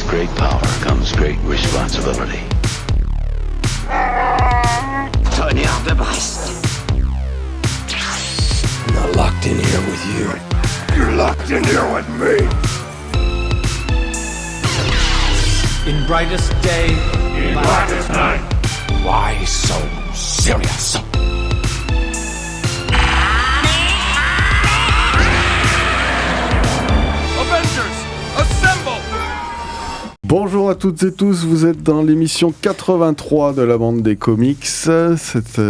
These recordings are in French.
great power comes great responsibility. Tonnerre de Brest. I'm not locked in here with you. You're locked in here with me. In brightest day, In blackest night. Why so serious? Avengers, assemble! Bonjour à toutes et tous, vous êtes dans l'émission 83 de la bande des comics. Cette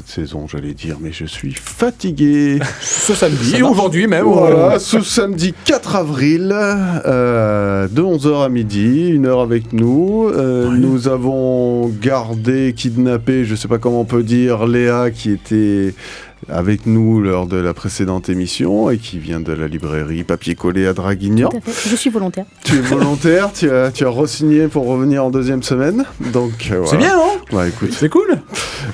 saison, j'allais dire, mais je suis fatigué. Ce samedi, et aujourd'hui même. Voilà, ce samedi 4 avril, de 11h à midi, 1 heure avec nous. Nous avons gardé, kidnappé, je sais pas comment on peut dire, Léa qui était avec nous lors de la précédente émission et qui vient de la librairie Papier Collé à Draguignan. Tout à fait. Je suis volontaire. Tu es volontaire, tu as re-signé pour revenir en deuxième semaine. Donc, voilà. C'est bien, non? Ouais, écoute, C'est cool.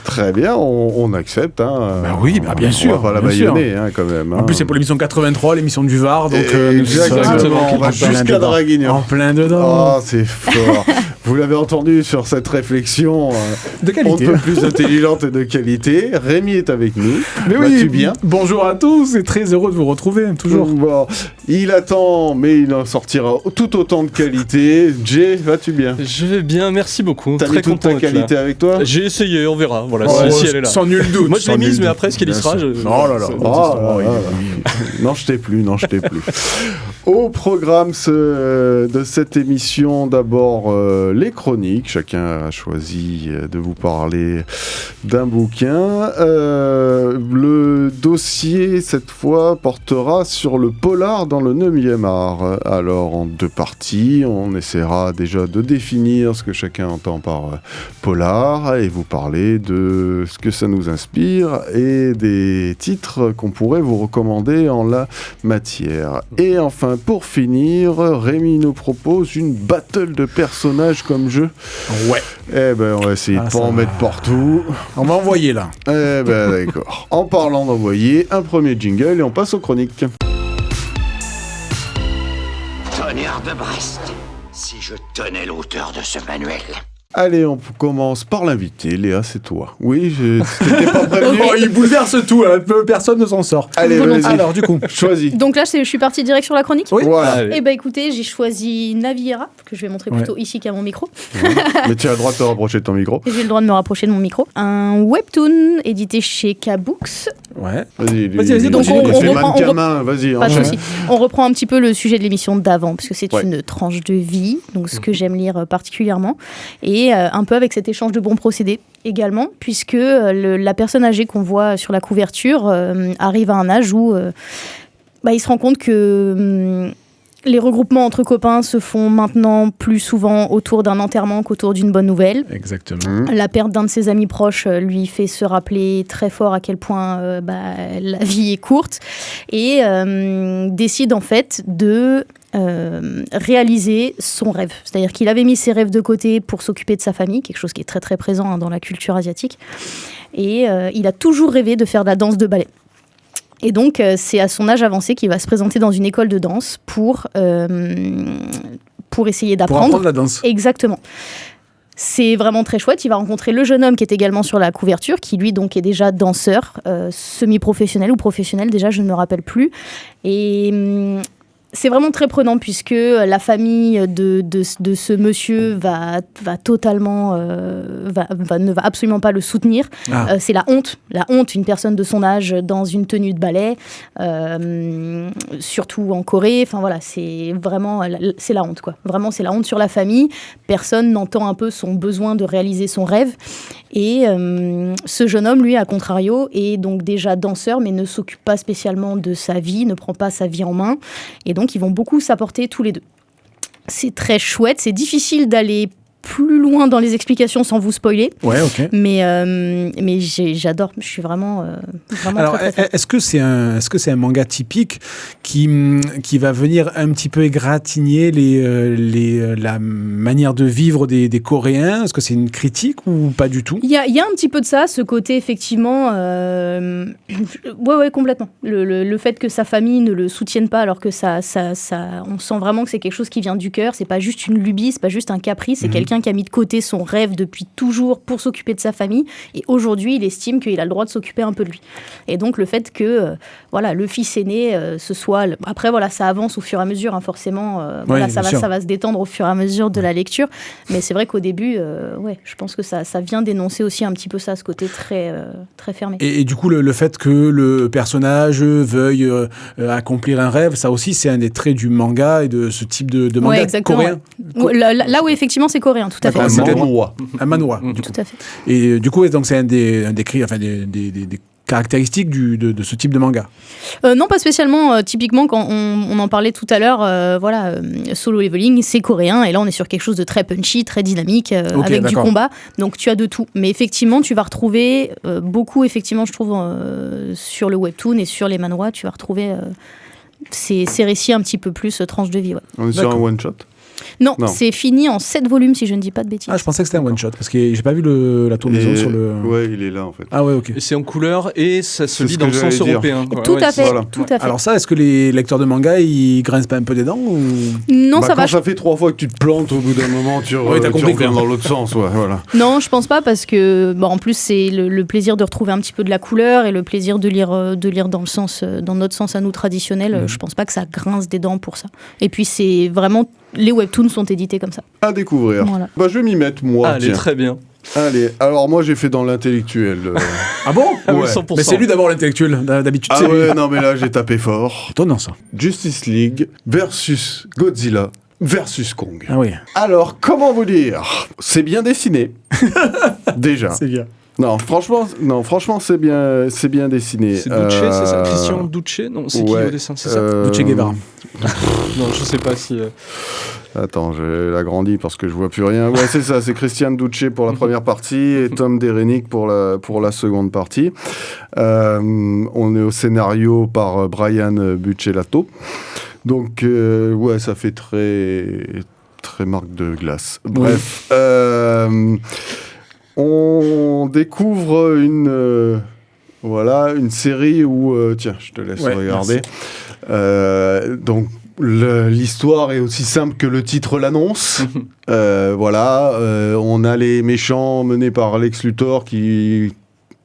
très bien, on accepte. Hein. Bah oui, bah bien sûr, On va pas la bien sûr. bâillonner, hein, quand même. En plus, c'est pour l'émission 83, l'émission du Var. Donc, Exactement, on va jusqu'à Draguignan. En plein dedans. Oh, c'est fort. Vous l'avez entendu sur cette réflexion De on qualité. ne peut plus intelligente et de qualité. Rémi est avec nous. Mais Vas-tu oui, bien? bonjour à tous et très heureux de vous retrouver, toujours. Bon, il attend, mais il en sortira tout autant de qualité. Jay, vas-tu bien? Je vais bien, merci beaucoup. T'as Très mis toute content ta d'être là. qualité avec toi? J'ai essayé, on verra. Voilà, Oh, si elle est là. sans nul doute. Moi je l'ai sans mise, nul mais doute. après, ce qu'elle y Bien sera, sûr. je. Oh là là. Oh là là. Non, je t'ai plus. Au programme de cette émission, d'abord les chroniques. Chacun a choisi de vous parler d'un bouquin. Le dossier, cette fois, portera sur le polar dans le 9e art. Alors, en 2 parties, on essaiera déjà de définir ce que chacun entend par polar et vous parler de ce que ça nous inspire et des titres qu'on pourrait vous recommander en la matière. Et enfin, pour finir, Rémi nous propose une battle de personnages comme jeu. Ouais. Eh ben, on va essayer de pas ça en va. mettre partout. On va envoyer là. Eh ben, d'accord. En parlant d'envoyer, un premier jingle et on passe aux chroniques. Tonnerre de Brest. Si je tenais l'auteur de ce manuel. Allez, on commence par l'invité. Léa, c'est toi. Oui, t'étais pas prévenu. Oh, il bouleverse tout, hein. Personne ne s'en sort. Allez, vas-y. Alors, du coup. Choisis. Donc là, je suis partie direct sur la chronique. Oui. Voilà. Allez. Eh ben écoutez, j'ai choisi Naviera, que je vais montrer plutôt Ouais. ici qu'à mon micro. Mais tu as le droit de te rapprocher de ton micro. Et j'ai le droit de me rapprocher de mon micro. Un webtoon édité chez K-Books. Ouais. Vas-y, donc on fais reprend- mannequin main, vas-y. Pas de enchaîne. souci. On reprend un petit peu le sujet de l'émission d'avant, puisque c'est Ouais. une tranche de vie, donc ce que j'aime lire particulièrement, et un peu avec cet échange de bons procédés également, puisque la personne âgée qu'on voit sur la couverture arrive à un âge où il se rend compte que les regroupements entre copains se font maintenant plus souvent autour d'un enterrement qu'autour d'une bonne nouvelle. Exactement. La perte d'un de ses amis proches lui fait se rappeler très fort à quel point la vie est courte et décide en fait de réaliser son rêve. C'est-à-dire qu'il avait mis ses rêves de côté pour s'occuper de sa famille, quelque chose qui est très très présent dans la culture asiatique. Et il a toujours rêvé de faire de la danse de ballet. Et donc, c'est à son âge avancé qu'il va se présenter dans une école de danse pour essayer Pour d'apprendre. apprendre la danse. Exactement. C'est vraiment très chouette. Il va rencontrer le jeune homme qui est également sur la couverture, qui lui donc est déjà danseur, semi-professionnel ou professionnel, déjà je ne me rappelle plus. Et c'est vraiment très prenant puisque la famille de ce monsieur va totalement ne va absolument pas le soutenir. C'est la honte, une personne de son âge dans une tenue de ballet, surtout en Corée. Enfin voilà, c'est la honte quoi. Vraiment, c'est la honte sur la famille. Personne n'entend un peu son besoin de réaliser son rêve. Et ce jeune homme, lui, à contrario, est donc déjà danseur, mais ne s'occupe pas spécialement de sa vie, ne prend pas sa vie en main. Et donc, ils vont beaucoup s'apporter tous les deux. C'est très chouette, c'est difficile d'aller plus loin dans les explications sans vous spoiler. Ouais, ok. Mais j'adore. Je suis vraiment Alors, très, très fan. est-ce que c'est un manga typique qui va venir un petit peu égratigner la manière de vivre des Coréens? Est-ce que c'est une critique ou pas du tout? Il y a un petit peu de ça, ce côté effectivement, ouais, complètement. Le fait que sa famille ne le soutienne pas, alors que ça, on sent vraiment que c'est quelque chose qui vient du cœur. C'est pas juste une lubie, c'est pas juste un caprice. C'est quelqu'un qui a mis de côté son rêve depuis toujours pour s'occuper de sa famille. Et aujourd'hui, il estime qu'il a le droit de s'occuper un peu de lui. Et donc le fait que, voilà, le fils aîné, ce soit. Après, voilà, ça avance au fur et à mesure, hein, forcément. Voilà, ça va se détendre au fur et à mesure de la lecture. Mais c'est vrai qu'au début, ouais, je pense que ça vient dénoncer aussi un petit peu ça, ce côté très, très fermé. Et du coup, le fait que le personnage veuille accomplir un rêve, ça aussi, c'est un des traits du manga et de ce type de manga coréen. Ouais. Là où effectivement, c'est coréen, tout à fait. Un manhwa. Tout à fait. Et du coup, donc c'est un des caractéristiques de ce type de manga. Non, pas spécialement. Typiquement, quand on en parlait tout à l'heure, voilà, Solo Leveling, c'est coréen, et là on est sur quelque chose de très punchy, très dynamique, avec du combat. Donc tu as de tout. Mais effectivement, tu vas retrouver beaucoup, effectivement, je trouve, sur le webtoon et sur les manhwas, tu vas retrouver ces récits un petit peu plus tranche de vie. Ouais. On est sur un one-shot? Non, c'est fini en 7 volumes, si je ne dis pas de bêtises. Ah, je pensais que c'était un one-shot, parce que j'ai pas vu la tournaison sur le... Ouais, il est là, en fait. Ah ouais, ok. Et c'est en couleur et ça se lit ce dans que le sens j'allais dire. européen. Tout à fait, voilà. tout à fait. Alors ça, est-ce que les lecteurs de manga, ils grincent pas un peu des dents ou... Non, ça quand va. ça fait 3 fois que tu te plantes, au bout d'un moment, tu t'as compris, reviens quoi. dans l'autre sens. Ouais, voilà. Non, je pense pas, parce que en plus c'est le plaisir de retrouver un petit peu de la couleur et le plaisir de lire dans notre sens à nous traditionnel. Je pense pas que ça grince des dents pour ça. Et puis c'est vraiment, les webtoons sont édités comme ça. À découvrir. Voilà. Bah, je vais m'y mettre, moi. Allez, tiens. très bien. Allez, alors moi j'ai fait dans l'intellectuel. Ah bon? Ah oui, Ouais. 100%. Mais c'est lui d'abord l'intellectuel, d'habitude. Ah c'est lui. ouais, non mais là j'ai tapé fort. Étonnant ça. Justice League versus Godzilla versus Kong. Ah oui. Alors, comment vous dire? C'est bien dessiné. Déjà. C'est bien. Non, franchement, c'est bien dessiné. C'est Duce, c'est ça? Christian Duce? Non, c'est qui au dessin? C'est ça? Duce Guevara. Non, je sais pas si... Attends, je l'agrandis parce que je vois plus rien. Ouais, c'est ça, c'est Christian Duce pour la première partie et Tom Derenick pour la seconde partie. On est au scénario par Brian Buccellato. Donc, ouais, ça fait très marque de glace. Bref, on découvre une série où... tiens, je te laisse regarder. Donc, l'histoire est aussi simple que le titre l'annonce. Voilà, on a les méchants menés par Lex Luthor qui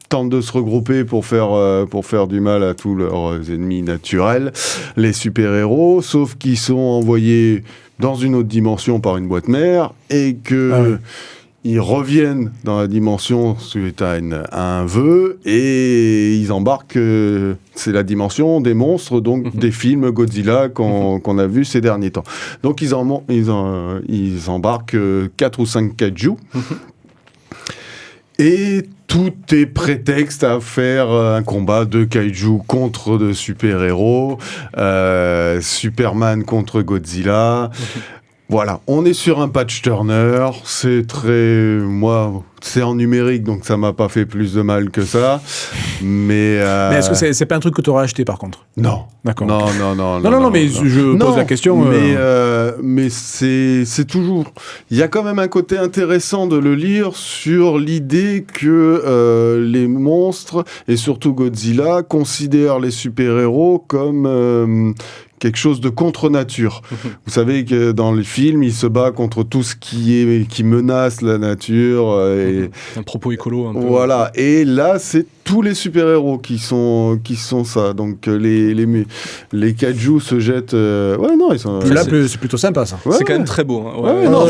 tentent de se regrouper pour faire du mal à tous leurs ennemis naturels, les super-héros, sauf qu'ils sont envoyés dans une autre dimension par une boîte mère et que... Ils reviennent dans la dimension suite à un vœu et ils embarquent, c'est la dimension des monstres, donc des films Godzilla qu'on a vus ces derniers temps. Donc ils embarquent 4 ou 5 kaiju et tout est prétexte à faire un combat de kaiju contre de super-héros, Superman contre Godzilla... Voilà, on est sur un patch-turner, c'est en numérique, donc ça m'a pas fait plus de mal que ça, mais est-ce que c'est pas un truc que tu aurais acheté par contre? Non. D'accord. Non, mais je pose la question. Mais c'est toujours... Il y a quand même un côté intéressant de le lire sur l'idée que les monstres, et surtout Godzilla, considèrent les super-héros comme... quelque chose de contre-nature. Vous savez que dans les films, il se bat contre tout ce qui menace la nature. Et... Un propos écolo un peu. Voilà. Et là, c'est tous les super-héros qui sont ça. Donc les kaiju se jettent... Ouais, non, ils sont... Là, c'est plutôt sympa ça. Ouais, c'est quand même très beau. Hein. Ouais, non,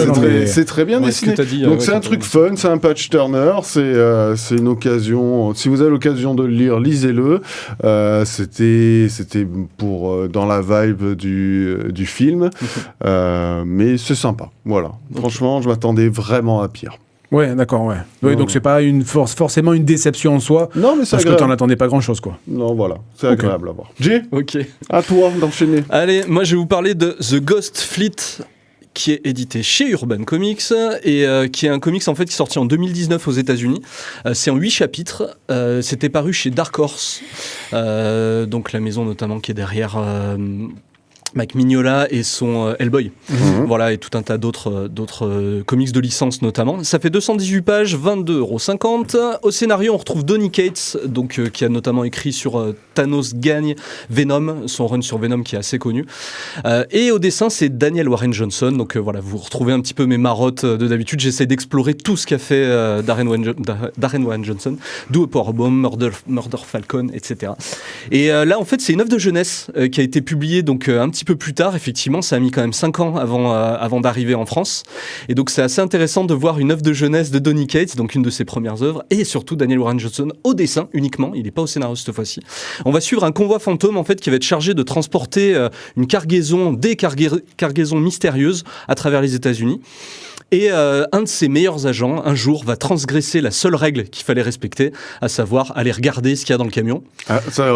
c'est très bien dessiné. Donc c'est un truc fun, c'est un patch-turner, c'est une occasion... Si vous avez l'occasion de le lire, lisez-le. C'était pour dans la vibe du film. Mais c'est sympa. Voilà. Franchement, je m'attendais vraiment à pire. Ouais, d'accord, ouais. Oui, donc c'est pas forcément une déception en soi. Non, mais c'est parce agréable. que t'en attendais pas grand-chose, quoi. Non, voilà. C'est agréable à voir. Jay, Ok. à toi d'enchaîner. Allez, moi je vais vous parler de The Ghost Fleet, qui est édité chez Urban Comics et qui est un comics en fait qui est sorti en 2019 aux États-Unis. C'est en 8 chapitres. C'était paru chez Dark Horse, donc la maison notamment qui est derrière Mike Mignola et son Hellboy. Voilà, et tout un tas d'autres comics de licence notamment. Ça fait 218 pages, 22,50 €. Au scénario, on retrouve Donny Cates, donc, qui a notamment écrit sur Thanos gagne, Venom, son run sur Venom qui est assez connu. Et au dessin, c'est Daniel Warren Johnson. Donc voilà, vous retrouvez un petit peu mes marottes de d'habitude. J'essaie d'explorer tout ce qu'a fait Darren Warren Johnson, Do a Powerbomb, Murder Falcon, etc. Et là, en fait, c'est une œuvre de jeunesse qui a été publiée donc un petit peu plus tard. Effectivement, ça a mis quand même 5 ans avant d'arriver en France. Et donc, c'est assez intéressant de voir une œuvre de jeunesse de Donny Cates, donc une de ses premières œuvres, et surtout Daniel Warren Johnson au dessin uniquement. Il n'est pas au scénario cette fois-ci. On va suivre un convoi fantôme en fait qui va être chargé de transporter des cargaisons mystérieuses à travers les États-Unis. Et un de ses meilleurs agents, un jour, va transgresser la seule règle qu'il fallait respecter, à savoir aller regarder ce qu'il y a dans le camion. Ah, ça,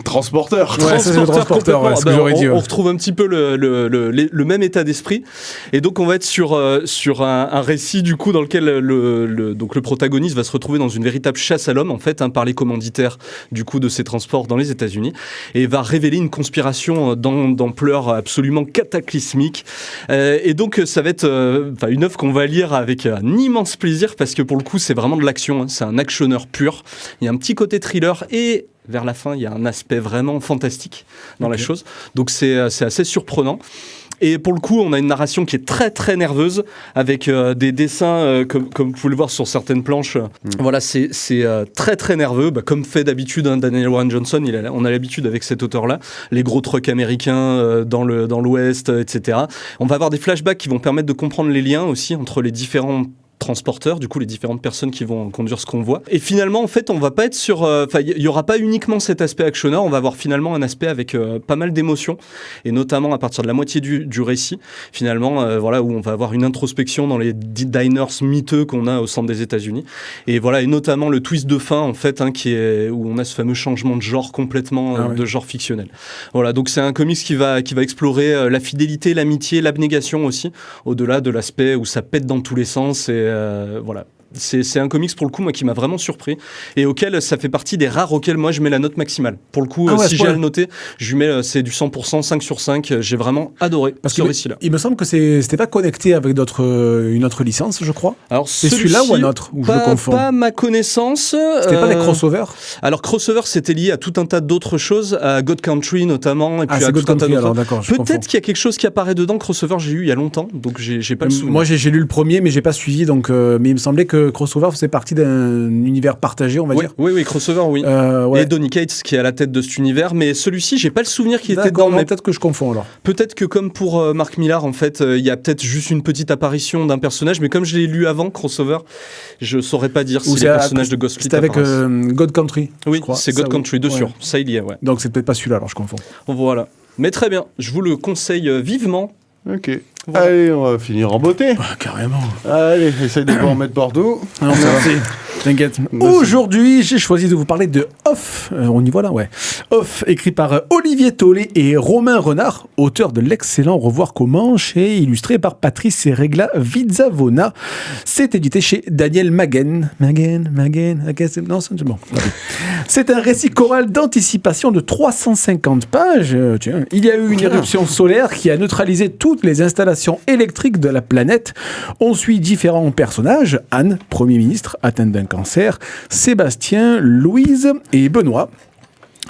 transporteur. Ouais, ça, c'est le transporteur, ouais, ce que j'aurais dit. On retrouve un petit peu le même état d'esprit. Et donc, on va être sur un récit, du coup, dans lequel donc le protagoniste va se retrouver dans une véritable chasse à l'homme, en fait, par les commanditaires, du coup, de ces transports dans les États-Unis. Et va révéler une conspiration d'ampleur absolument cataclysmique. Et donc, ça va être une œuvre qu'on va lire avec un immense plaisir parce que pour le coup c'est vraiment de l'action, c'est un actionneur pur, il y a un petit côté thriller et vers la fin il y a un aspect vraiment fantastique dans la chose, donc c'est assez surprenant. Et pour le coup, on a une narration qui est très très nerveuse avec des dessins comme vous pouvez le voir sur certaines planches. Voilà, c'est très très nerveux, comme fait d'habitude Daniel Warren Johnson. On a l'habitude avec cet auteur-là, les gros trucks américains dans l'Ouest, etc. On va avoir des flashbacks qui vont permettre de comprendre les liens aussi entre les différents transporteurs, du coup les différentes personnes qui vont conduire ce convoi. Et finalement, en fait, on va pas être sur... il y aura pas uniquement cet aspect actionneur, on va avoir finalement un aspect avec pas mal d'émotions, et notamment à partir de la moitié du récit, finalement, voilà, où on va avoir une introspection dans les diners miteux qu'on a au centre des États-Unis. Et voilà, et notamment le twist de fin, en fait, qui est où on a ce fameux changement de genre complètement, de genre fictionnel. Voilà, donc c'est un comics qui va explorer la fidélité, l'amitié, l'abnégation aussi, au-delà de l'aspect où ça pète dans tous les sens et voilà. C'est un comics pour le coup moi qui m'a vraiment surpris et auquel ça fait partie des rares auxquels moi je mets la note maximale. Pour le coup, si j'ai à le noter, je lui mets c'est du 100%, 5 sur 5. J'ai vraiment adoré ce récit-là. Il me semble que c'était pas connecté avec une autre licence, je crois. Alors c'est celui-là ou un autre où je le confonds. Pas ma connaissance. C'était pas des crossovers. Alors crossover, c'était lié à tout un tas d'autres choses, à God Country notamment, et puis à tout un tas d'autres. Peut-être qu'il y a quelque chose qui apparaît dedans. Crossover, j'ai eu il y a longtemps, donc j'ai pas le souvenir. Moi, j'ai lu le premier, mais j'ai pas suivi, donc mais il me semblait que Crossover faisait partie d'un univers partagé, on va dire. Oui, Crossover, oui. Et Donny Cates qui est à la tête de cet univers, mais celui-ci, j'ai pas le souvenir qu'il était dedans. Mais peut-être que je confonds alors. Peut-être que comme pour Mark Millar, en fait, il y a peut-être juste une petite apparition d'un personnage, mais comme je l'ai lu avant Crossover, je saurais pas dire si les personnages de Ghostly c'était avec God Country. Oui, c'est God Country, de sûr. Ça, il y est, ouais. Donc c'est peut-être pas celui-là, alors je confonds. Voilà. Mais très bien, je vous le conseille vivement. Ok. Voilà. Allez, on va finir en beauté. Carrément. Allez, essaye de pas en mettre partout. Alors, t'inquiète. Aujourd'hui, j'ai choisi de vous parler de Off. On y voit là, ouais. Off, écrit par Olivier Tollet et Romain Renard, auteur de l'excellent Revoir Comanche et illustré par Patrice Regla Vizzavona. C'est édité chez Daniel Maguen. Non, c'est bon. C'est un récit choral d'anticipation de 350 pages. Tiens, il y a eu une éruption solaire qui a neutralisé toutes les installations électriques de la planète. On suit différents personnages. Anne, Premier ministre, atteinte d'un cancer. Sébastien, Louise et Benoît.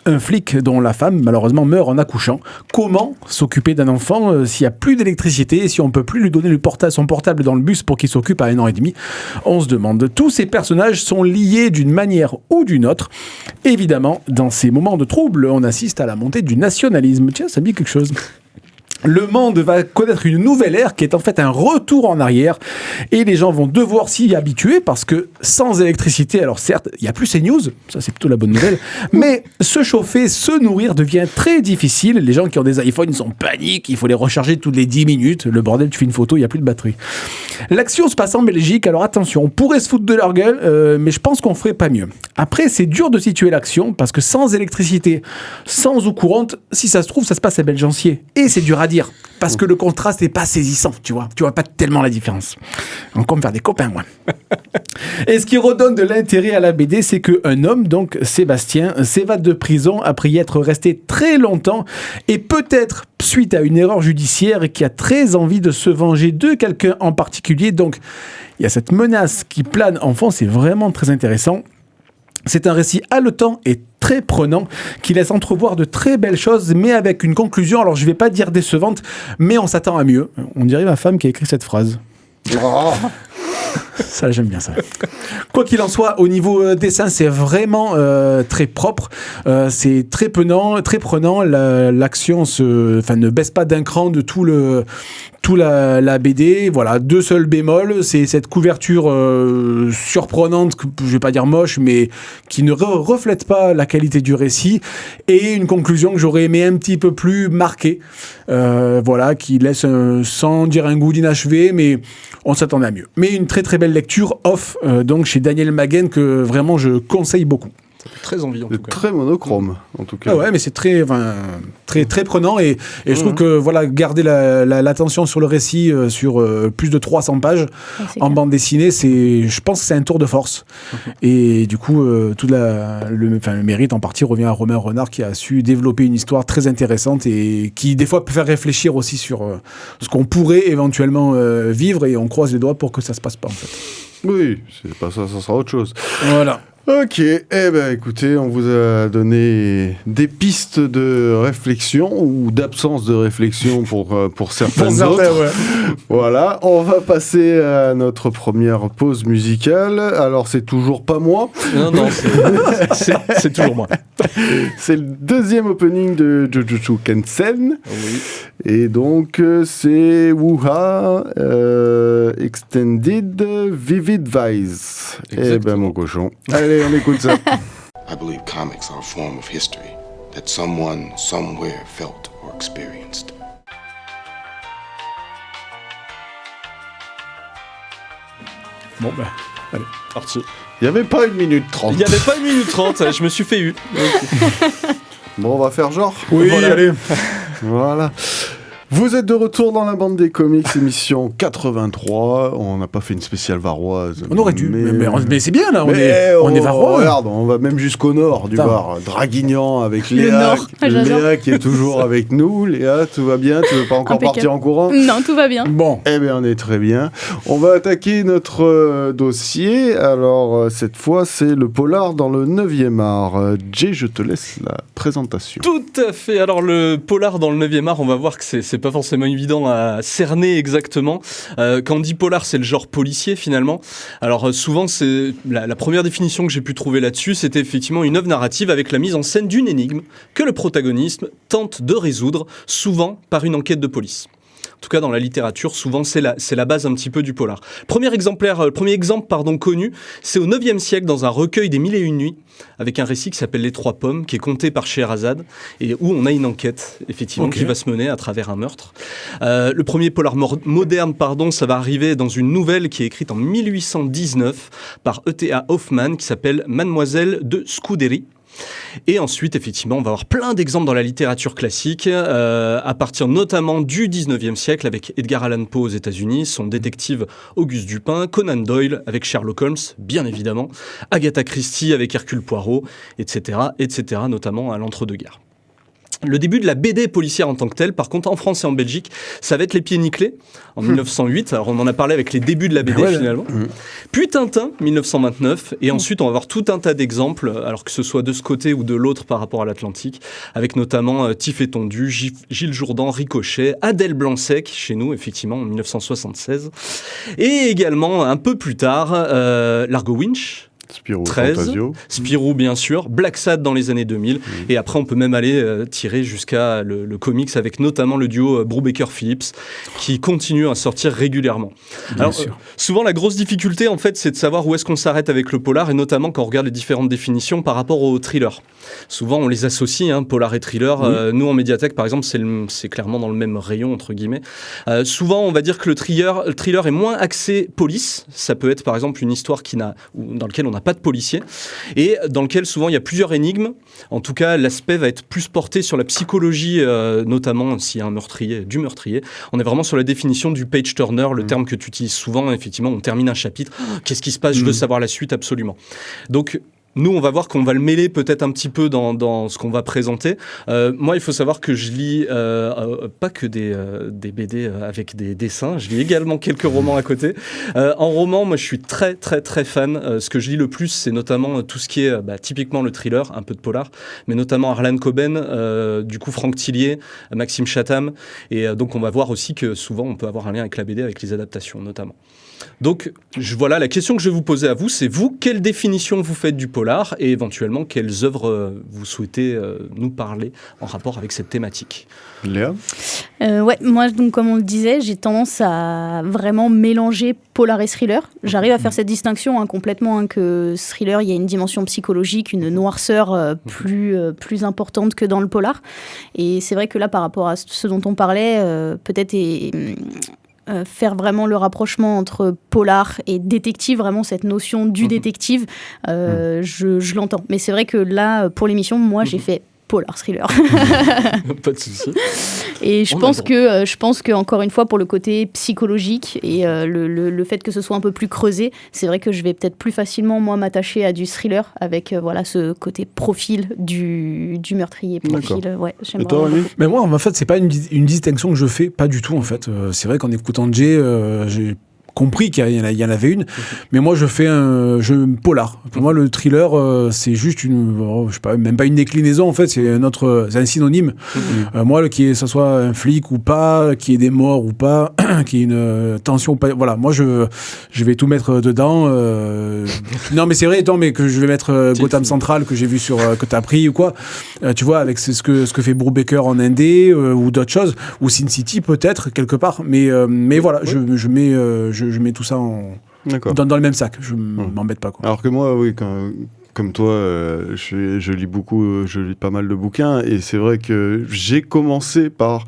Un flic dont la femme, malheureusement, meurt en accouchant. Comment s'occuper d'un enfant s'il n'y a plus d'électricité et si on ne peut plus lui donner son portable dans le bus pour qu'il s'occupe à 1 an et demi? On se demande. Tous ces personnages sont liés d'une manière ou d'une autre. Évidemment, dans ces moments de trouble, on assiste à la montée du nationalisme. Tiens, ça me dit quelque chose. Le monde va connaître une nouvelle ère qui est en fait un retour en arrière et les gens vont devoir s'y habituer parce que sans électricité, alors certes, il n'y a plus CNews, ça c'est plutôt la bonne nouvelle, mais se chauffer, se nourrir devient très difficile. Les gens qui ont des iPhones sont paniques, il faut les recharger toutes les 10 minutes. Le bordel, tu fais une photo, il n'y a plus de batterie. L'action se passe en Belgique, alors attention, on pourrait se foutre de leur gueule, mais je pense qu'on ferait pas mieux. Après, c'est dur de situer l'action parce que sans électricité, sans eau courante, si ça se trouve, ça se passe à Belgencier. Et c'est dur à dire. Parce que le contraste n'est pas saisissant, tu vois. Tu vois pas tellement la différence. On compte faire des copains, moi. Et ce qui redonne de l'intérêt à la BD, c'est qu'un homme, donc Sébastien, s'évade de prison après y être resté très longtemps et peut-être suite à une erreur judiciaire et qui a très envie de se venger de quelqu'un en particulier. Donc, il y a cette menace qui plane en fond, c'est vraiment très intéressant. C'est un récit haletant et très prenant qui laisse entrevoir de très belles choses, mais avec une conclusion, alors je vais pas dire décevante, mais on s'attend à mieux. On dirait ma femme qui a écrit cette phrase. Oh. Ça, j'aime bien ça. Quoi qu'il en soit, au niveau dessin, c'est vraiment très propre. C'est très prenant. L'action ne baisse pas d'un cran de tout la BD. Voilà, 2 seuls bémols. C'est cette couverture surprenante, je vais pas dire moche, mais qui ne reflète pas la qualité du récit. Et une conclusion que j'aurais aimé un petit peu plus marquée. Voilà, qui laisse sans dire un goût d'inachevé, mais on s'attendait à mieux. Mais une très très belle lecture off, donc chez Daniel Maguen, que vraiment je conseille beaucoup. Ça fait très envie en tout cas. Très monochrome en tout cas. Ah ouais, mais c'est très prenant et je trouve que voilà, garder l'attention sur le récit sur plus de 300 pages en bande dessinée, je pense que c'est un tour de force. Et du coup, tout le mérite en partie revient à Romain Renard qui a su développer une histoire très intéressante et qui des fois peut faire réfléchir aussi sur ce qu'on pourrait éventuellement vivre, et on croise les doigts pour que ça se passe pas en fait. Oui, c'est pas ça, ça sera autre chose. Voilà. Ok, écoutez, on vous a donné des pistes de réflexion ou d'absence de réflexion pour certains autres. Ouais. Voilà, on va passer à notre première pause musicale. Alors, c'est toujours pas moi. Non, c'est toujours moi. C'est le deuxième opening de Jujutsu Kaisen. Oui. Et donc, c'est Wuha Extended Vivid Vice. Mon cochon. Allez, on écoute ça. I believe comics are a form of history that someone, somewhere felt or experienced. Bon, allez, parti. Il n'y avait pas 1 minute 30. Il n'y avait pas 1 minute 30, je me suis fait eu. Bon, on va faire genre. Oui, voilà. Allez. Voilà. Vous êtes de retour dans la bande des comics, émission 83. On n'a pas fait une spéciale varoise. On aurait dû, mais c'est bien là, on est varois. Regarde, on va même jusqu'au nord du Var. Draguignan avec Léa. Léa qui est toujours avec nous. Léa, tout va bien? Tu veux pas encore partir en courant? Non, tout va bien. Bon, on est très bien. On va attaquer notre dossier. Alors, cette fois, c'est le polar dans le 9e art. Jay, je te laisse la présentation. Tout à fait. Alors, le polar dans le 9e art, on va voir que c'est pas forcément évident à cerner exactement. Quand on dit polar, c'est le genre policier finalement. Alors souvent, c'est la première définition que j'ai pu trouver là-dessus, c'était effectivement une œuvre narrative avec la mise en scène d'une énigme que le protagoniste tente de résoudre, souvent par une enquête de police. En tout cas, dans la littérature, souvent, c'est la base un petit peu du polar. Premier exemple connu, c'est au 9e siècle, dans un recueil des 1001 nuits, avec un récit qui s'appelle Les Trois Pommes, qui est conté par Scheherazade, et où on a une enquête, effectivement, qui va se mener à travers un meurtre. Le premier polar moderne, ça va arriver dans une nouvelle qui est écrite en 1819 par E.T.A. Hoffmann, qui s'appelle Mademoiselle de Scuderi. Et ensuite, effectivement, on va avoir plein d'exemples dans la littérature classique, à partir notamment du 19e siècle, avec Edgar Allan Poe aux États-Unis, son détective Auguste Dupin, Conan Doyle avec Sherlock Holmes, bien évidemment, Agatha Christie avec Hercule Poirot, etc., notamment à l'entre-deux-guerres. Le début de la BD policière en tant que telle, par contre, en France et en Belgique, ça va être Les Pieds Nickelés, en 1908. Alors, on en a parlé avec les débuts de la BD, finalement. Puis Tintin, 1929. Et ensuite, on va avoir tout un tas d'exemples, alors que ce soit de ce côté ou de l'autre par rapport à l'Atlantique, avec notamment Tif et Tondu, Gilles Jourdan, Ricochet, Adèle Blanc-Sec, chez nous, effectivement, en 1976. Et également, un peu plus tard, Largo Winch, Spirou, 13, Fantasio. Spirou bien sûr, Black Sad dans les années 2000, et après on peut même aller tirer jusqu'à le comics avec notamment le duo Brubaker-Phillips qui continue à sortir régulièrement. Alors, souvent la grosse difficulté en fait c'est de savoir où est-ce qu'on s'arrête avec le polar, et notamment quand on regarde les différentes définitions par rapport au thriller. Souvent on les associe, polar et thriller. Nous en médiathèque par exemple c'est clairement dans le même rayon entre guillemets. Souvent on va dire que le thriller est moins axé police. Ça peut être par exemple une histoire dans laquelle on n'a n'a pas de policier, et dans lequel souvent il y a plusieurs énigmes. En tout cas, l'aspect va être plus porté sur la psychologie, notamment s'il y a un meurtrier, du meurtrier. On est vraiment sur la définition du page turner, le terme que tu utilises souvent. Effectivement, on termine un chapitre. Qu'est-ce qui se passe ? Je veux savoir la suite absolument. Donc, nous, on va voir qu'on va le mêler peut-être un petit peu dans ce qu'on va présenter. Moi, il faut savoir que je lis pas que des BD avec des dessins. Je lis également quelques romans à côté. En roman, moi, je suis très, très, très fan. Ce que je lis le plus, c'est notamment tout ce qui est typiquement le thriller, un peu de polar, mais notamment Harlan Coben, du coup Franck Tillier, Maxime Chatham. Et donc, on va voir aussi que souvent, on peut avoir un lien avec la BD, avec les adaptations notamment. Donc, voilà, la question que je vais vous poser à vous, c'est vous, quelle définition vous faites du polar et éventuellement quelles œuvres vous souhaitez nous parler en rapport avec cette thématique. Léa ? Ouais, moi, donc, comme on le disait, j'ai tendance à vraiment mélanger polar et thriller. J'arrive à faire cette distinction complètement, que thriller, il y a une dimension psychologique, une noirceur plus importante que dans le polar. Et c'est vrai que là, par rapport à ce dont on parlait, peut-être faire vraiment le rapprochement entre polar et détective, vraiment cette notion du détective, je l'entends. Mais c'est vrai que là, pour l'émission, moi, j'ai fait polar thriller. Pas de souci. Et je pense que encore une fois, pour le côté psychologique et le fait que ce soit un peu plus creusé, c'est vrai que je vais peut-être plus facilement moi m'attacher à du thriller avec ce côté profil du meurtrier. Ouais, et toi, Rémi ? Mais moi, en fait, c'est pas une distinction que je fais, pas du tout en fait. C'est vrai qu'en écoutant Jay, j'ai compris qu'il y en avait une, mais moi je fais un jeu polar. Pour moi, le thriller, c'est juste je sais pas, même pas une déclinaison en fait, c'est un synonyme. Moi, ça soit un flic ou pas, qu'il y ait des morts ou pas, qu'il y ait une tension ou pas. Voilà, moi je vais tout mettre dedans. Non, mais c'est vrai, mais que je vais mettre Gotham Central que j'ai vu que t'as pris ou quoi. Tu vois, avec ce que fait Brubaker en indé ou d'autres choses, ou Sin City peut-être quelque part. Mais voilà, je mets tout ça dans le même sac. Je m'embête pas, quoi. Alors que moi, oui, comme toi, je lis pas mal de bouquins, et c'est vrai que j'ai commencé par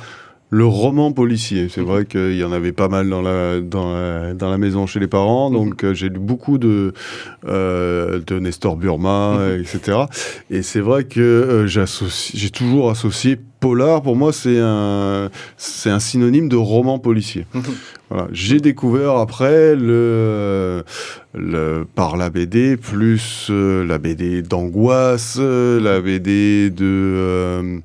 le roman policier. C'est vrai qu'il y en avait pas mal dans la maison chez les parents, donc j'ai lu beaucoup de Nestor Burma, etc. Et c'est vrai que j'ai toujours associé polar. Pour moi, c'est un synonyme de roman policier. Voilà. J'ai découvert après par la BD, plus la BD d'angoisse, la BD du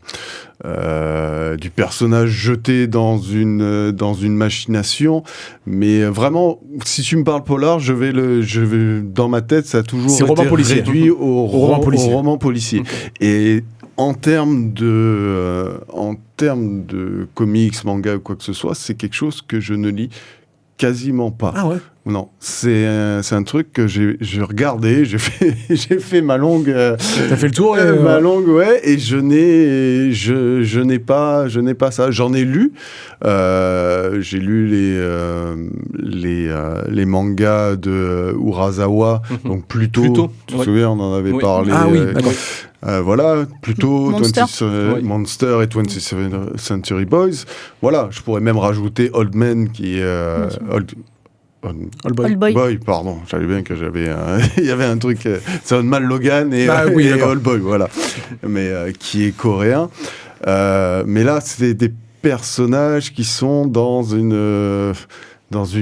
personnage jeté dans une machination, mais vraiment, si tu me parles polar, je vais dans ma tête, ça a toujours été réduit au roman policier. Et en termes de comics, manga ou quoi que ce soit, c'est quelque chose que je ne lis quasiment pas. Ah ouais? Non, c'est un truc que j'ai regardé, j'ai fait ma longue. T'as fait le tour ma longue, ouais, et je n'ai pas ça. J'en ai lu. J'ai lu les mangas de Urasawa, donc Pluto. Tu te souviens, on en avait parlé. Ah oui, d'accord. Voilà, plutôt Monster et 27th Century Boys. Voilà, je pourrais même rajouter Old Man qui est Old Boy, pardon. J'avais bien que il y avait un truc, ça sonne mal Logan et Old Boy, voilà. Mais qui est coréen. Mais là, c'est des personnages qui sont dans une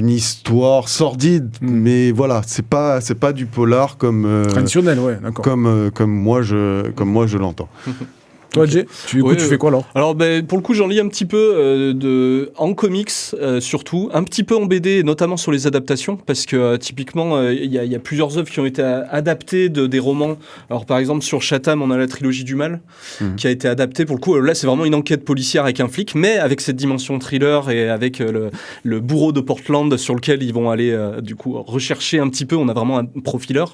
histoire sordide, mais voilà, c'est pas du polar comme traditionnel, ouais, d'accord. Comme moi je l'entends. Toi, Jay, tu fais quoi alors ? Alors, pour le coup, j'en lis un petit peu en comics, surtout, un petit peu en BD, notamment sur les adaptations, parce que typiquement, il y a plusieurs œuvres qui ont été adaptées des romans. Alors, par exemple, sur Chatham, on a la trilogie du mal, qui a été adaptée. Pour le coup, là, c'est vraiment une enquête policière avec un flic, mais avec cette dimension thriller et avec le bourreau de Portland sur lequel ils vont aller, du coup, rechercher un petit peu. On a vraiment un profiler.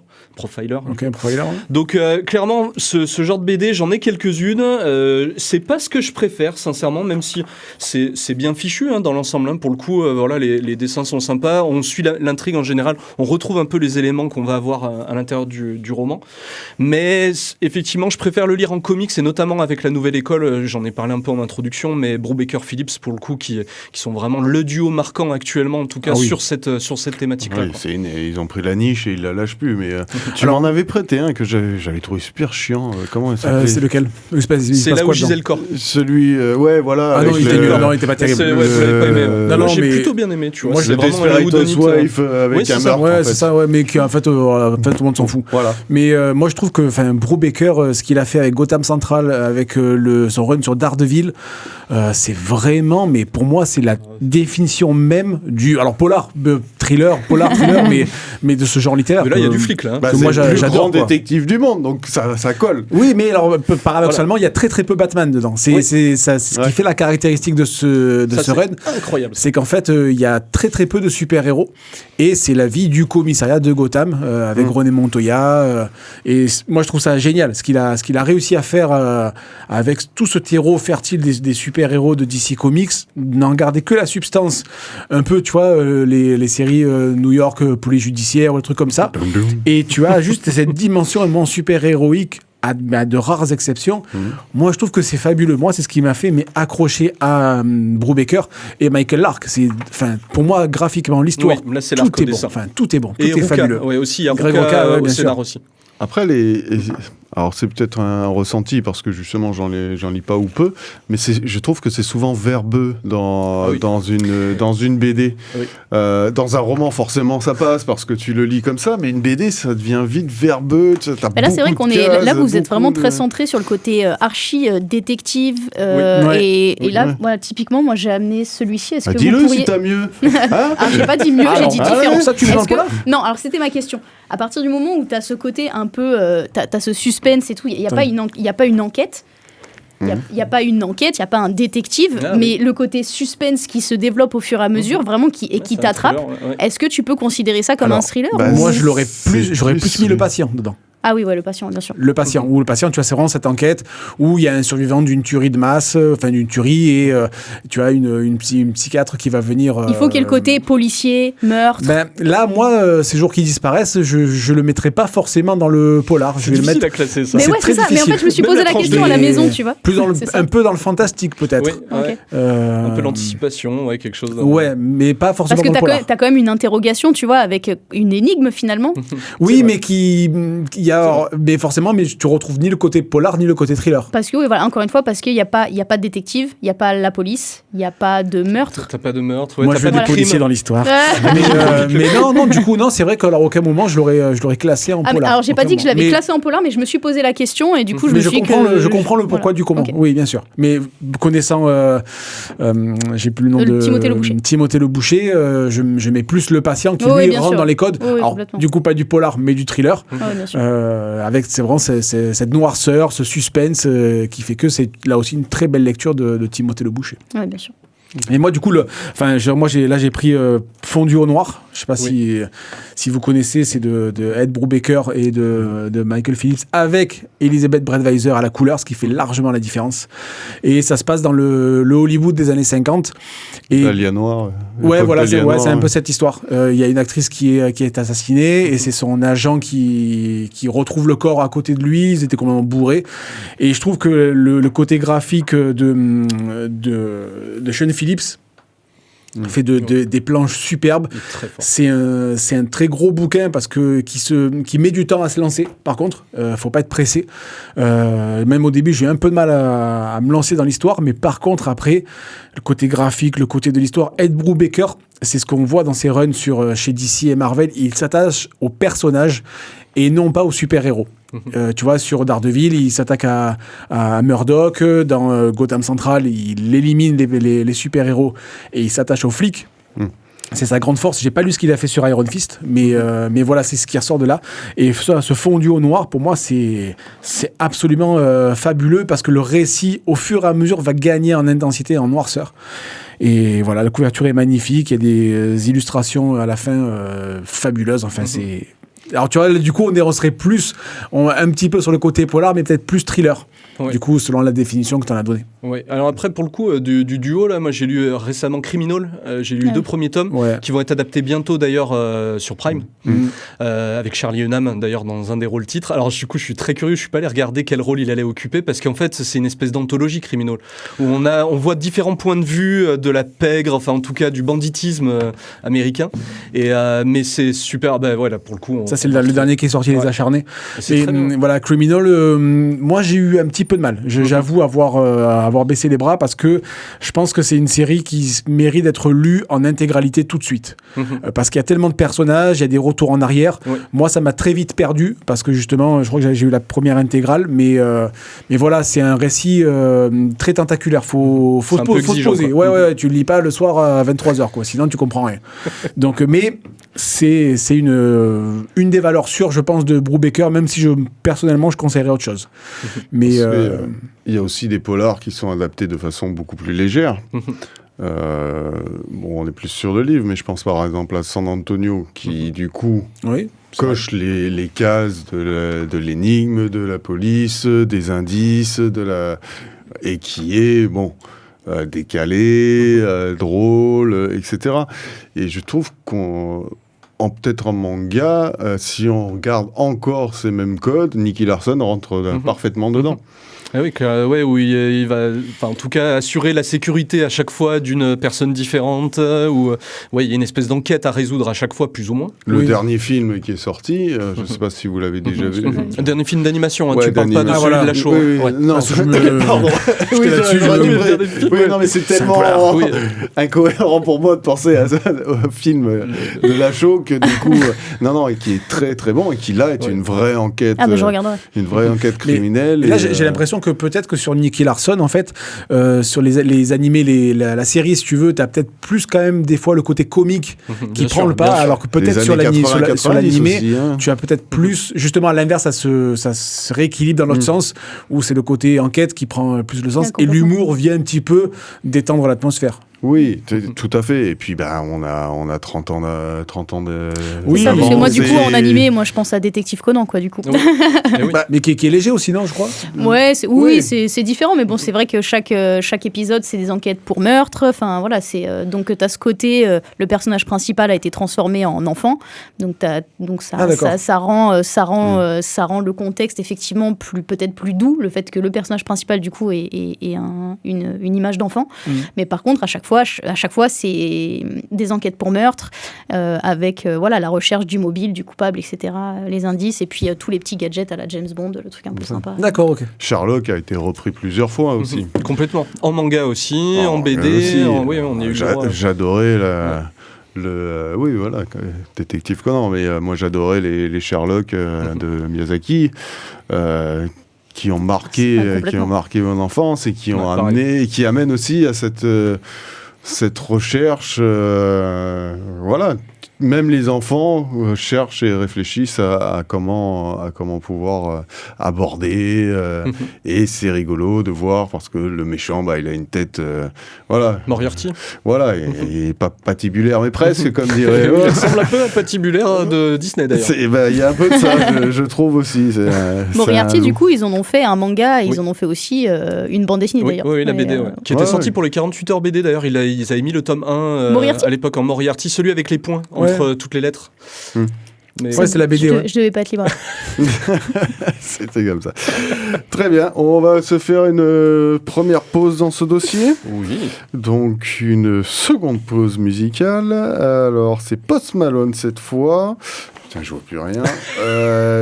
Ok, un profiler. Donc, clairement, ce genre de BD, j'en ai quelques-unes. bouquin, c'est pas ce que je préfère, sincèrement, même si c'est bien fichu dans l'ensemble. Pour le coup, voilà, les dessins sont sympas, on suit l'intrigue en général, on retrouve un peu les éléments qu'on va avoir à l'intérieur du roman. Mais effectivement, je préfère le lire en comics, et notamment avec la nouvelle école, j'en ai parlé un peu en introduction, mais Brubaker-Phillips, pour le coup, qui sont vraiment le duo marquant actuellement, en tout cas, sur cette thématique-là. Oui, ils ont pris la niche et ils la lâchent plus. Mais tu m'en avais prêté un que j'avais trouvé super chiant. Comment il s'appelait c'est lequel? C'est là où gisait le corps. Celui, ouais, voilà. Ah non, il était nul. Non, il était pas terrible. Ouais, vous l'avez pas aimé. Non, j'ai mais plutôt bien aimé, tu vois. Moi, c'est c'était vraiment Desperate Housewife avec un meurtre. Ouais, c'est ça, ouais, mais qui en fait, tout le monde s'en fout. Voilà. Mais moi, je trouve que Brubaker, ce qu'il a fait avec Gotham Central, avec son run sur Daredevil, c'est vraiment, mais pour moi, c'est la définition même du. Alors, thriller, mais de ce genre littéraire. Mais là, il y a du flic, là. Bah, moi, c'est le plus j'adore, grand détective du monde, donc ça colle. Oui, mais alors, paradoxalement, il y a très très peu Batman dedans. C'est ce qui fait la caractéristique de ce run. Incroyable. C'est qu'en fait, il y a très très peu de super-héros. Et c'est la vie du commissariat de Gotham, avec René Montoya. Et moi, je trouve ça génial. Ce qu'il a réussi à faire avec tout ce terreau fertile des super-héros de DC Comics, n'en garder que la substance. Un peu, tu vois, les séries New York, police judiciaire, ou des trucs comme ça. Et tu as juste cette dimension vraiment super-héroïque, à de rares exceptions. Moi, je trouve que c'est fabuleux. Moi, c'est ce qui m'a fait accrocher à Brubaker et Michael Lark. Pour moi, graphiquement, l'histoire, oui, là, c'est tout est bon. Tout est bon. Tout et est Ruka, fabuleux. Ouais, aussi, il y a Greg Ruka Rucka, au bien scénar sûr. aussi. Après, alors c'est peut-être un ressenti parce que justement j'en lis pas ou peu, mais je trouve que c'est souvent verbeux dans une BD. Oui. Dans un roman, forcément, ça passe parce que tu le lis comme ça, mais une BD, ça devient vite verbeux. Mais là, c'est vrai qu'on est là, vous êtes vraiment très centré sur le côté archi détective. Et là, voilà, typiquement, moi, j'ai amené celui-ci. Est-ce que dis-le vous pourriez... si t'as mieux. Alors, j'ai pas dit mieux, j'ai dit différent. Ça, tu veux Non, alors c'était ma question. À partir du moment où tu as ce côté un peu, t'as ce suspense et tout, il n'y a pas une enquête. Il n'y a pas une enquête, il n'y a pas un détective, mais le côté suspense qui se développe au fur et à mesure, vraiment, qui t'attrape. Est-ce que tu peux considérer ça comme un thriller Moi, j'aurais plus mis le patient dedans. Ah oui, le patient, bien sûr. Le patient, tu vois, c'est vraiment cette enquête où il y a un survivant d'une tuerie de masse, d'une tuerie, et tu as une psychiatre qui va venir... Il faut qu'il y ait le côté policier, meurtre... Là, moi, ces jours qui disparaissent, je le mettrais pas forcément dans le polar. C'est difficile à classer, ça. Mais ouais, c'est ça. Mais en fait, je me suis posé la question à la maison, tu vois. Plus un peu dans le fantastique, peut-être. Oui, okay. Un peu l'anticipation, quelque chose... Ouais, mais pas forcément dans le polar. Parce que t'as quand même une interrogation, tu vois, avec une énigme, finalement. Oui, mais mais forcément, tu retrouves ni le côté polar ni le côté thriller. Parce que oui, voilà, encore une fois, parce qu'il n'y a pas de détective, il n'y a pas la police, il n'y a pas de meurtre. T'as pas de meurtre. Moi, je veux des policiers dans l'histoire. mais non, du coup, non, c'est vrai qu'à aucun moment je l'aurais classé en polar. Alors, j'ai pas dit que je l'avais classé en polar, mais je me suis posé la question et du coup, je comprends le pourquoi du comment. Okay. Oui, bien sûr. Mais connaissant, j'ai plus le nom de Timothée Le Boucher, je mets plus le patient qui lui rentre dans les codes. Alors, du coup, pas du polar, mais du thriller. Bien sûr. Avec cette noirceur, ce suspense qui fait que c'est là aussi une très belle lecture de Timothée Le Boucher. Oui, bien sûr. Et moi, du coup, j'ai pris Fondu au noir. Je sais pas si vous connaissez, c'est de Ed Brubaker et de Michael Phillips avec Elizabeth Brettweiser à la couleur, ce qui fait largement la différence. Et ça se passe dans le Hollywood des années 50. Et Dahlia Noir. Ouais, voilà, c'est un peu cette histoire. Il y a une actrice qui est assassinée et c'est son agent qui retrouve le corps à côté de lui. Ils étaient complètement bourrés. Et je trouve que le côté graphique de Sean Phillips fait des planches superbes. C'est un très gros bouquin parce que qui met du temps à se lancer. Par contre, faut pas être pressé. Même au début, j'ai eu un peu de mal à me lancer dans l'histoire, mais par contre, après, le côté graphique, le côté de l'histoire, Ed Brubaker, c'est ce qu'on voit dans ses runs chez DC et Marvel. Il s'attache aux personnages et non pas aux super-héros. Tu vois, sur Daredevil, il s'attaque à Murdoch. Dans Gotham Central, il élimine les super-héros et il s'attache aux flics. C'est sa grande force. J'ai pas lu ce qu'il a fait sur Iron Fist, mais voilà, c'est ce qui ressort de là. Et ça, ce fondu au noir, pour moi, c'est absolument fabuleux parce que le récit, au fur et à mesure, va gagner en intensité, en noirceur. Et voilà, la couverture est magnifique. Il y a des illustrations à la fin fabuleuses. Enfin, Alors tu vois, du coup, on serait plus un petit peu sur le côté polar, mais peut-être plus thriller. Ouais. Du coup, selon la définition que tu en as donnée. Ouais. Alors après, pour le coup, du duo, là, moi j'ai lu récemment Criminal. J'ai lu 2 premiers tomes qui vont être adaptés bientôt d'ailleurs sur Prime, avec Charlie Hunnam d'ailleurs dans un des rôles titres. Alors du coup, je suis très curieux, je suis pas allé regarder quel rôle il allait occuper parce qu'en fait, c'est une espèce d'anthologie Criminal où on voit différents points de vue de la pègre, enfin en tout cas du banditisme américain. Et mais c'est super. Voilà, pour le coup. Ça c'est le dernier qui est sorti, Les Acharnés. C'est très bien. Voilà, Criminal. Moi, j'ai eu un petit peu de mal. J'avoue avoir baissé les bras parce que je pense que c'est une série qui mérite d'être lue en intégralité tout de suite. Parce qu'il y a tellement de personnages, il y a des retours en arrière. Moi, ça m'a très vite perdu parce que justement, je crois que j'ai eu la première intégrale, mais voilà, c'est un récit très tentaculaire. Faut se poser. Ouais, tu le lis pas le soir à 23h, quoi. Sinon, tu comprends rien. Donc, mais c'est une des valeurs sûres, je pense, de Brubaker, même si personnellement, je conseillerais autre chose. Mais il y a aussi des polars qui sont adaptés de façon beaucoup plus légère. On est plus sur le livre, mais je pense par exemple à San Antonio, qui du coup coche les cases de l'énigme, de la police, des indices, et qui est décalé, drôle, etc. Et je trouve peut-être en manga, si on regarde encore ces mêmes codes, Nicky Larson rentre parfaitement dedans. Ah oui, où il va, en tout cas, assurer la sécurité à chaque fois d'une personne différente, où il y a une espèce d'enquête à résoudre à chaque fois, plus ou moins. Le dernier film qui est sorti, je ne sais pas si vous l'avez déjà vu. Un dernier film d'animation, tu parles pas de celui de la show. Non, pardon. Non, mais c'est tellement incohérent pour moi de penser au film de la show que du coup, et qui est très très bon et qui là est une vraie enquête. Ah, je regarderai. Une vraie enquête criminelle. Et là, j'ai l'impression que peut-être que sur Nicky Larson, en fait, sur les animés, la série, si tu veux, t'as peut-être plus quand même des fois le côté comique qui prend le pas, alors que peut-être sur l'animé, aussi, tu as peut-être plus, justement à l'inverse, ça se rééquilibre dans l'autre sens, où c'est le côté enquête qui prend plus le sens, et l'humour vient un petit peu détendre l'atmosphère. Oui, tout à fait. Et puis, on a 30 ans de... Oui, ça, parce que moi, du coup, en animé, moi, je pense à Détective Conan, quoi, du coup. Mais qui est léger aussi, non, je crois. Ouais, c'est différent, mais bon, c'est vrai que chaque épisode, c'est des enquêtes pour meurtre. Enfin, voilà, donc t'as ce côté, le personnage principal a été transformé en enfant, donc ça rend le contexte effectivement peut-être plus doux, le fait que le personnage principal, du coup, ait une image d'enfant. Mais par contre, à chaque fois, c'est des enquêtes pour meurtre, avec la recherche du mobile, du coupable, etc., les indices, et puis tous les petits gadgets à la James Bond, le truc un peu sympa. D'accord, ok. Sherlock a été repris plusieurs fois aussi. Complètement. En manga aussi, en BD. Aussi. On a eu j'adorais Détective Conan, mais moi j'adorais les Sherlock de Miyazaki. Qui ont marqué mon enfance et qui amènent aussi à cette recherche. Même les enfants cherchent et réfléchissent à comment pouvoir aborder. Et c'est rigolo de voir parce que le méchant, il a une tête, Moriarty. Voilà, et pas patibulaire, mais presque, comme dirait. Il ressemble un peu à patibulaire de Disney d'ailleurs. Il y a un peu de ça, je trouve aussi. Moriarty, du coup, ils en ont fait un manga et ils en ont fait aussi une bande dessinée d'ailleurs. Oui, la BD, qui était sortie pour les 48 heures BD d'ailleurs. Ils avaient mis le tome 1 à l'époque en Moriarty, celui avec les points entre toutes les lettres. Mais c'est la BD. Je devais pas être libre. C'était comme ça. Très bien, on va se faire une première pause dans ce dossier. Oui. Donc une seconde pause musicale. Alors c'est Post Malone cette fois. Putain, je vois plus rien.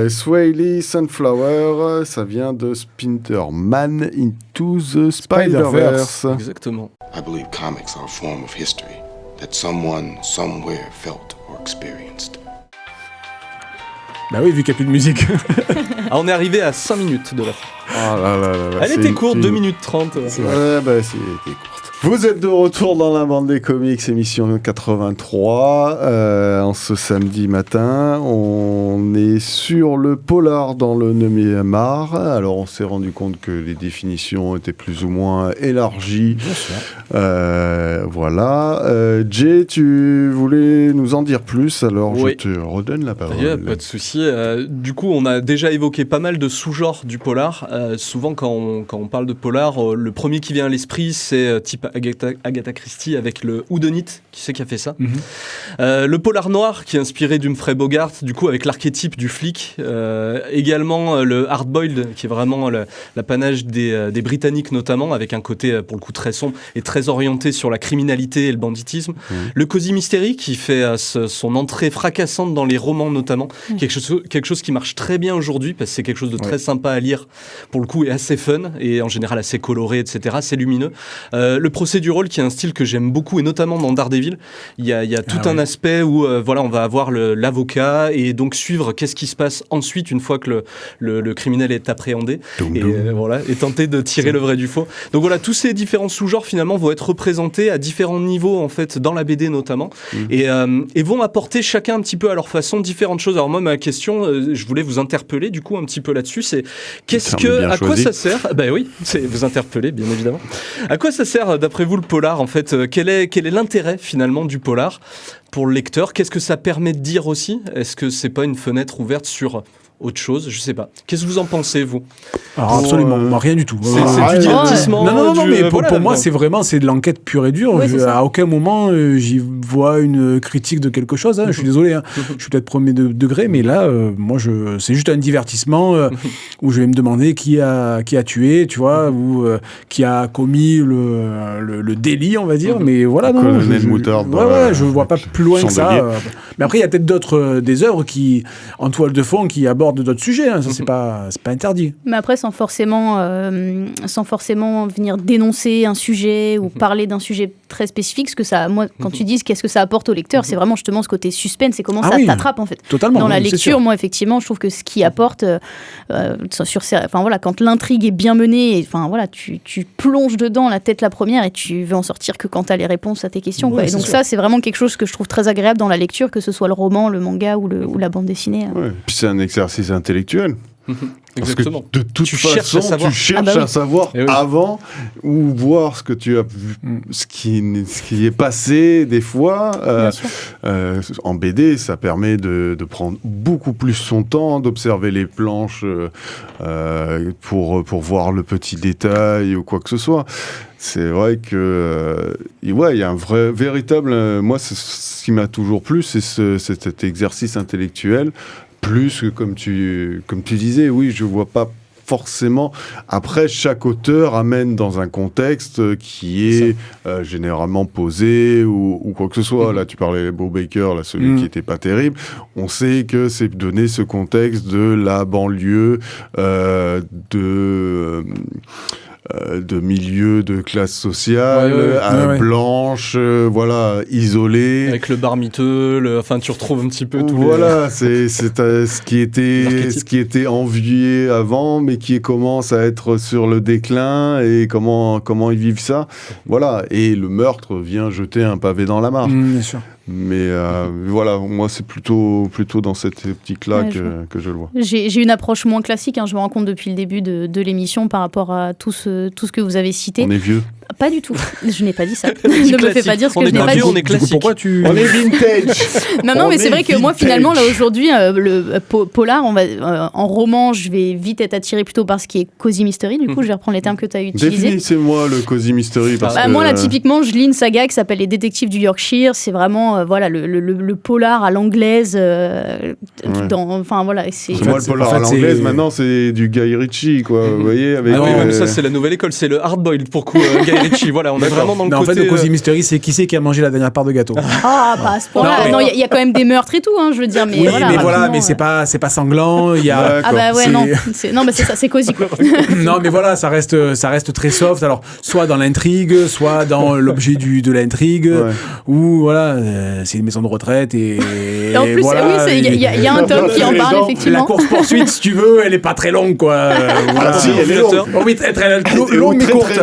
Sway Lee Sunflower, ça vient de Spider-Man Into the Spider-Verse. Exactement. I believe comics are a form of history that someone, somewhere felt or experienced. Bah oui, vu qu'il n'y a plus de musique. On est arrivé à 5 minutes de la fin. Oh là là là là. Elle était courte, 2 minutes 30. Ouais, c'était courte. Vous êtes de retour dans la bande des comics, émission 83. En ce samedi matin, on est sur le polar dans le 9e art. Alors, on s'est rendu compte que les définitions étaient plus ou moins élargies. Voilà. Jay, tu voulais nous en dire plus, alors Oui. je te redonne la parole. Pas de souci. Du coup, on a déjà évoqué pas mal de sous-genres du polar. Souvent, quand on parle de polar, le premier qui vient à l'esprit, c'est type Agatha Christie avec le whodunit. Qui c'est qui a fait ça? Le polar noir qui est inspiré d'Humphrey Bogart, du coup avec l'archétype du flic. Également le hard-boiled qui est vraiment l'apanage des Britanniques notamment, avec un côté pour le coup très sombre et très orienté sur la criminalité et le banditisme. Le cozy mystery qui fait son entrée fracassante dans les romans notamment. Quelque chose qui marche très bien aujourd'hui parce que c'est quelque chose de très sympa à lire pour le coup et assez fun et en général assez coloré, etc. C'est lumineux. Le procédural qui est un style que j'aime beaucoup et notamment dans Daredevil, il y a tout un aspect où voilà, on va avoir l'avocat et donc suivre qu'est-ce qui se passe ensuite une fois que le criminel est appréhendé voilà, et tenter de tirer le vrai du faux. Donc voilà, tous ces différents sous-genres finalement vont être représentés à différents niveaux en fait dans la BD notamment et vont apporter chacun un petit peu à leur façon différentes choses. Alors moi ma question, je voulais vous interpeller du coup un petit peu là-dessus, c'est à quoi ça sert? Ben oui, c'est vous interpeller bien évidemment. À quoi ça sert d'après vous le polar en fait? Quel est l'intérêt finalement du polar pour le lecteur? Qu'est-ce que ça permet de dire aussi? Est-ce que c'est pas une fenêtre ouverte sur autre chose? Je sais pas. Qu'est-ce que vous en pensez, vous? Alors, absolument, moi, rien du tout. C'est du divertissement. Non, mais pour moi, c'est de l'enquête pure et dure. Ouais, à aucun moment, j'y vois une critique de quelque chose. Je suis désolé, je suis peut-être premier degré, mais là, moi, c'est juste un divertissement où je vais me demander qui a tué, tu vois, ou qui a commis le délit, on va dire. Mais voilà, non. Je vois pas plus loin que ça. Mais après, il y a peut-être des œuvres en toile de fond qui abordent d'autres sujets, ça c'est pas interdit. Mais après sans forcément venir dénoncer un sujet ou parler d'un sujet très spécifique, parce que ça, moi quand tu dis qu'est-ce que ça apporte au lecteur, c'est vraiment justement ce côté suspense et comment ça t'attrape en fait. Totalement. Dans la lecture, moi effectivement, je trouve que ce qui apporte quand l'intrigue est bien menée, tu plonges dedans la tête la première et tu veux en sortir que quand tu as les réponses à tes questions. Ouais, et donc ça c'est vraiment quelque chose que je trouve très agréable dans la lecture, que ce soit le roman, le manga ou la bande dessinée. Ouais. Puis c'est un exercice intellectuel. Parce que Exactement. de toute façon, tu cherches à savoir avant ou voir ce que tu as vu, ce qui est passé des fois. En BD, ça permet de prendre beaucoup plus son temps, d'observer les planches pour voir le petit détail ou quoi que ce soit. C'est vrai que il y a un véritable. Moi, ce qui m'a toujours plu, c'est cet exercice intellectuel. Plus que comme tu disais, oui, je vois pas forcément. Après, chaque auteur amène dans un contexte qui est généralement posé ou quoi que ce soit. Là, tu parlais de Beau Baker, là, celui qui était pas terrible. On sait que c'est donner ce contexte de la banlieue, de milieu de classe sociale, blanche, isolée. Avec le bar miteux, tu retrouves un petit peu tout. Voilà, c'est ce qui était envié avant, mais qui commence à être sur le déclin, et comment ils vivent ça. Voilà, et le meurtre vient jeter un pavé dans la mare. Bien sûr. Mais voilà, moi c'est plutôt dans cette optique-là que je le vois. J'ai une approche moins classique, je me rends compte depuis le début de l'émission par rapport à tout ce que vous avez cité. On est vieux. Pas du tout. Je n'ai pas dit ça. Ne me fais pas dire ce que je n'ai pas dit. On est classique. Pourquoi On est vintage. Non, mais c'est vrai que moi, finalement, là, aujourd'hui, le polar, en roman, je vais vite être attiré plutôt par ce qui est cozy mystery. Du coup, je vais reprendre les termes que tu as utilisés. Définissez-moi le cozy mystery. Moi, là, typiquement, je lis une saga qui s'appelle Les Détectives du Yorkshire. C'est vraiment, le polar à l'anglaise. Moi, le polar à l'anglaise, maintenant, c'est du Guy Ritchie, quoi. Vous voyez, avec mais ça, c'est la nouvelle école. C'est le hard-boiled, pour coup, Guy Ritchie. Voilà, on est vraiment dans le côté... En fait, le cozy mystery, c'est qui c'est qui a mangé la dernière part de gâteau. Ah, pas à ce point-là. Non, il y a quand même des meurtres et tout, je veux dire. Mais mais c'est pas sanglant. Il y a. Ah bah ouais, non, mais c'est ça, c'est cosy, quoi. Non, mais voilà, ça reste très soft. Alors, soit dans l'intrigue, soit dans l'objet de l'intrigue, ou voilà, c'est une maison de retraite et en plus, voilà, il y a un tome qui en parle, effectivement. La course-poursuite, si tu veux, elle est pas très longue, quoi. Voilà. Ah si, elle est longue. Oui, très longue, mais courte.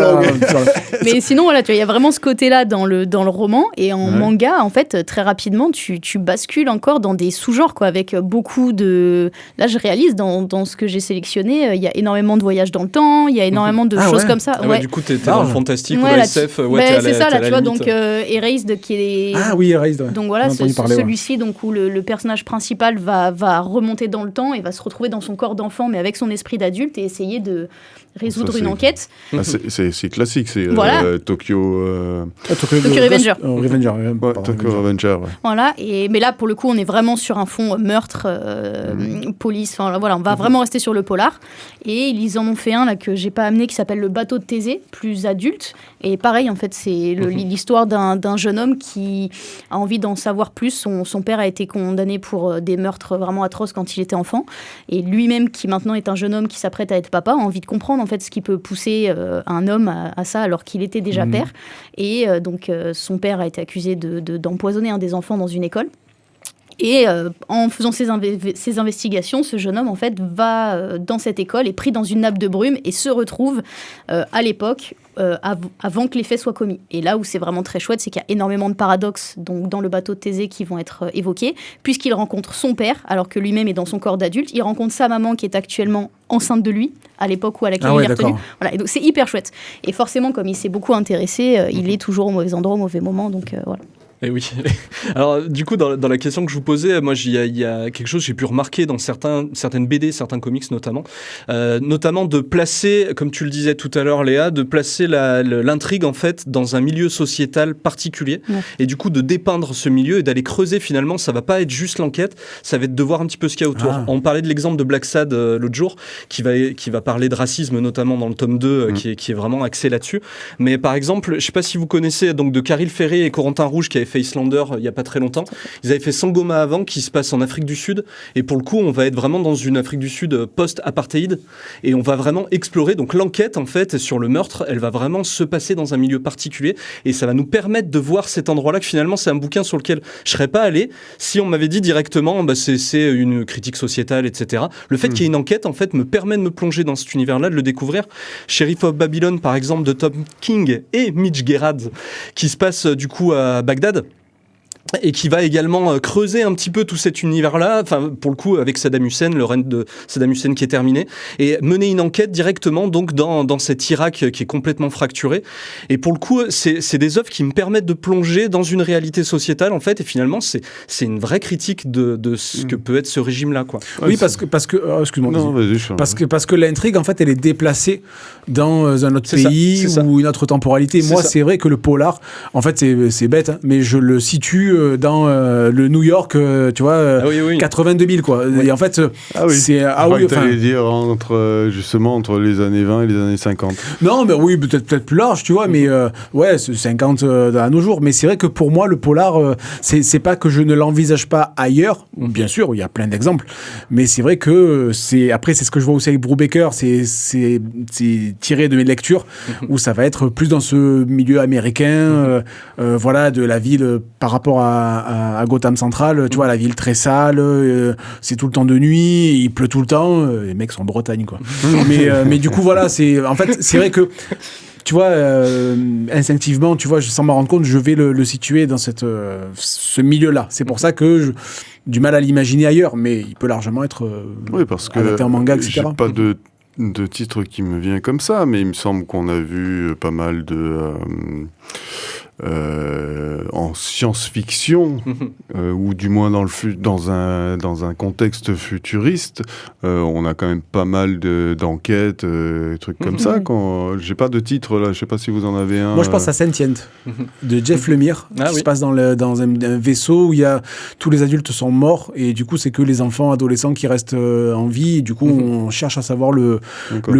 Mais sinon, voilà, tu vois, il y a vraiment ce côté-là dans le roman. Et en manga, en fait, très rapidement, tu bascules encore dans des sous-genres, quoi, avec beaucoup de... Là, je réalise, dans ce que j'ai sélectionné, il y a énormément de voyages dans le temps, il y a énormément de choses comme ça. Du coup, t'es dans le fantastique ou la SF. C'est ça, là, tu vois, donc Erased, qui est... Ah oui, Erased, ouais. Donc voilà, celui-ci, donc, où le personnage principal va remonter dans le temps et va se retrouver dans son corps d'enfant, mais avec son esprit d'adulte, et essayer de résoudre une enquête. C'est classique, c'est Tokyo Revenger. Tokyo Revenger, ouais. Voilà, mais là, pour le coup, on est vraiment sur un fond meurtre, police, enfin voilà, on va vraiment rester sur le polar. Et ils en ont fait un là, que j'ai pas amené, qui s'appelle Le bateau de Thésée, plus adulte. Et pareil, en fait, c'est l'histoire d'un jeune homme qui a envie d'en savoir plus. Son père a été condamné pour des meurtres vraiment atroces quand il était enfant. Et lui-même, qui maintenant est un jeune homme qui s'apprête à être papa, a envie de comprendre en fait ce qui peut pousser un homme à ça alors qu'il était déjà père. Et donc, son père a été accusé d'empoisonner un des enfants dans une école. Et en faisant ses investigations, ce jeune homme en fait va dans cette école, est pris dans une nappe de brume et se retrouve à l'époque avant que les faits soient commis. Et là où c'est vraiment très chouette, c'est qu'il y a énormément de paradoxes donc, dans le bateau de Thésée qui vont être évoqués, puisqu'il rencontre son père alors que lui-même est dans son corps d'adulte. Il rencontre sa maman qui est actuellement enceinte de lui à l'époque où à laquelle il est retenu. Voilà, et donc c'est hyper chouette. Et forcément, comme il s'est beaucoup intéressé, il est toujours au mauvais endroit, au mauvais moment. Donc voilà. Et oui. Alors, du coup, dans la question que je vous posais, moi, il y a quelque chose que j'ai pu remarquer dans certaines BD, certains comics notamment de placer, comme tu le disais tout à l'heure, Léa, de placer l'intrigue, en fait, dans un milieu sociétal particulier, et du coup, de dépeindre ce milieu et d'aller creuser, finalement, ça va pas être juste l'enquête, ça va être de voir un petit peu ce qu'il y a autour. On parlait de l'exemple de Black Sad l'autre jour, qui va parler de racisme, notamment dans le tome 2, qui est vraiment axé là-dessus. Mais par exemple, je sais pas si vous connaissez donc de Caril Ferré et Corentin Rouge, qui avaient fait Islander il n'y a pas très longtemps. Ils avaient fait Sangoma avant, qui se passe en Afrique du Sud. Et pour le coup, on va être vraiment dans une Afrique du Sud post-apartheid. Et on va vraiment explorer. Donc l'enquête, en fait, sur le meurtre, elle va vraiment se passer dans un milieu particulier. Et ça va nous permettre de voir cet endroit-là, que finalement, c'est un bouquin sur lequel je ne serais pas allé si on m'avait dit directement, c'est une critique sociétale, etc. Le fait qu'il y ait une enquête, en fait, me permet de me plonger dans cet univers-là, de le découvrir. Sheriff of Babylon, par exemple, de Tom King et Mitch Gerrard, qui se passe du coup à Bagdad. Et qui va également creuser un petit peu tout cet univers-là, enfin pour le coup avec Saddam Hussein, le règne de Saddam Hussein qui est terminé, et mener une enquête directement donc dans cet Irak qui est complètement fracturé. Et pour le coup, c'est des œuvres qui me permettent de plonger dans une réalité sociétale en fait, et finalement c'est une vraie critique de ce que peut être ce régime-là, quoi. Oui, parce que excuse-moi. Non, parce que l'intrigue en fait, elle est déplacée dans un autre pays ou une autre temporalité. Moi, c'est vrai que le polar, en fait, c'est bête, hein, mais je le situe dans le New York, tu vois, 82 000, quoi. Oui. Et en fait, c'est... t'allais dire entre les années 20 et les années 50. Non, mais oui, peut-être plus large, tu vois, mais c'est 50 à nos jours. Mais c'est vrai que pour moi, le polar, c'est pas que je ne l'envisage pas ailleurs. Bien sûr, il y a plein d'exemples. Mais c'est vrai que après, c'est ce que je vois aussi avec Brubaker, c'est tiré de mes lectures, où ça va être plus dans ce milieu américain, voilà, de la ville par rapport à Gotham Central, tu vois, la ville très sale, c'est tout le temps de nuit, il pleut tout le temps, les mecs sont en Bretagne, quoi. mais du coup, voilà, c'est vrai que tu vois, instinctivement, tu vois, sans m'en rendre compte, je vais le situer dans ce milieu-là. C'est pour ça que j'ai du mal à l'imaginer ailleurs, mais il peut largement être parce adapté en manga, etc. J'ai pas de titre qui me vient comme ça, mais il me semble qu'on a vu pas mal de en science-fiction ou du moins dans un contexte futuriste, on a quand même pas mal d'enquêtes, trucs comme ça. J'ai pas de titre là, je sais pas si vous en avez un. Moi, je pense à Sentient de Jeff Lemire, qui se passe dans un vaisseau où il y a tous les adultes sont morts et du coup c'est que les enfants adolescents qui restent en vie. Et du coup, on cherche à savoir le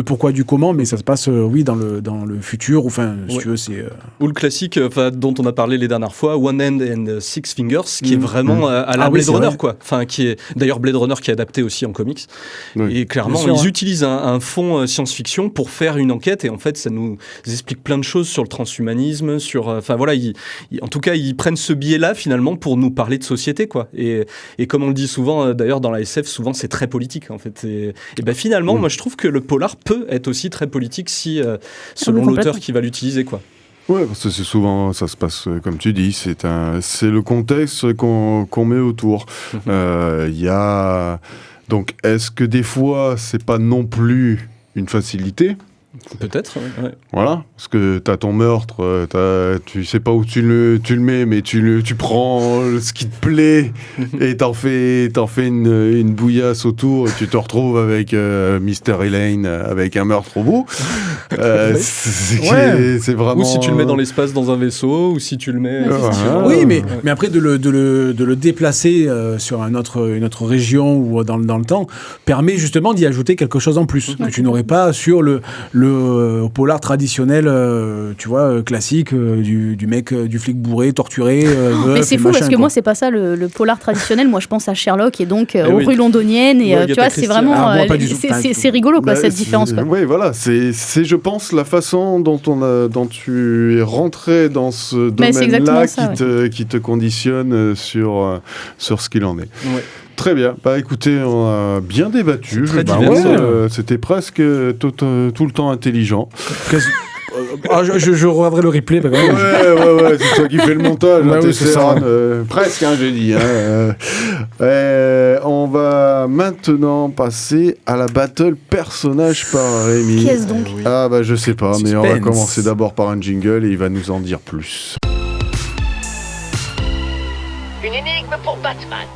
pourquoi du comment, mais ça se passe dans le futur. Enfin, si tu veux, c'est ou le classique, dont on a parlé les dernières fois, One Hand and Six Fingers, qui est vraiment à la Blade Runner, quoi. Enfin, qui est d'ailleurs Blade Runner qui est adapté aussi en comics. Oui. Et clairement, ils utilisent un fond science-fiction pour faire une enquête, et en fait, ça nous explique plein de choses sur le transhumanisme, sur, enfin voilà, en tout cas, ils prennent ce biais-là finalement pour nous parler de société, quoi. Et comme on le dit souvent, d'ailleurs dans la SF, souvent c'est très politique, en fait. Et ben finalement, moi je trouve que le polar peut être aussi très politique si selon l'auteur qui va l'utiliser, quoi. Ouais, parce que c'est souvent, ça se passe comme tu dis, c'est le contexte qu'on met autour. Il y a donc, est-ce que des fois c'est pas non plus une facilité? Peut-être, ouais. Voilà, parce que t'as ton meurtre, tu sais pas où tu le mets, mais tu prends ce qui te plaît et t'en fais une bouillasse autour et tu te retrouves avec Mr. Elaine avec un meurtre au bout. C'est vraiment. Ou si tu le mets dans l'espace dans un vaisseau, ou si tu le mets. Oui, mais après de le déplacer sur une autre région ou dans le temps permet justement d'y ajouter quelque chose en plus que tu n'aurais pas sur le polar traditionnel, tu vois, classique du mec, du flic bourré, torturé. Mais c'est fou parce que moi c'est pas ça le polar traditionnel. Moi je pense à Sherlock et donc aux rues londoniennes et tu vois c'est vraiment c'est rigolo quoi cette différence quoi. Oui voilà c'est je pense la façon dont tu es rentré dans ce domaine-là qui te conditionne sur ce qu'il en est. Ouais. Très bien. Bah écoutez, on a bien débattu. C'était presque tout le temps intelligent. Je regarderai le replay. Ouais, c'est toi qui fais le montage. Ouais, c'est ça. Presque, j'ai dit. On va maintenant passer à la battle personnage par Rémi. Qu'est-ce donc ? Ah bah je sais pas, Suspense. mais on va commencer d'abord par un jingle et il va nous en dire plus. Une énigme pour Batman.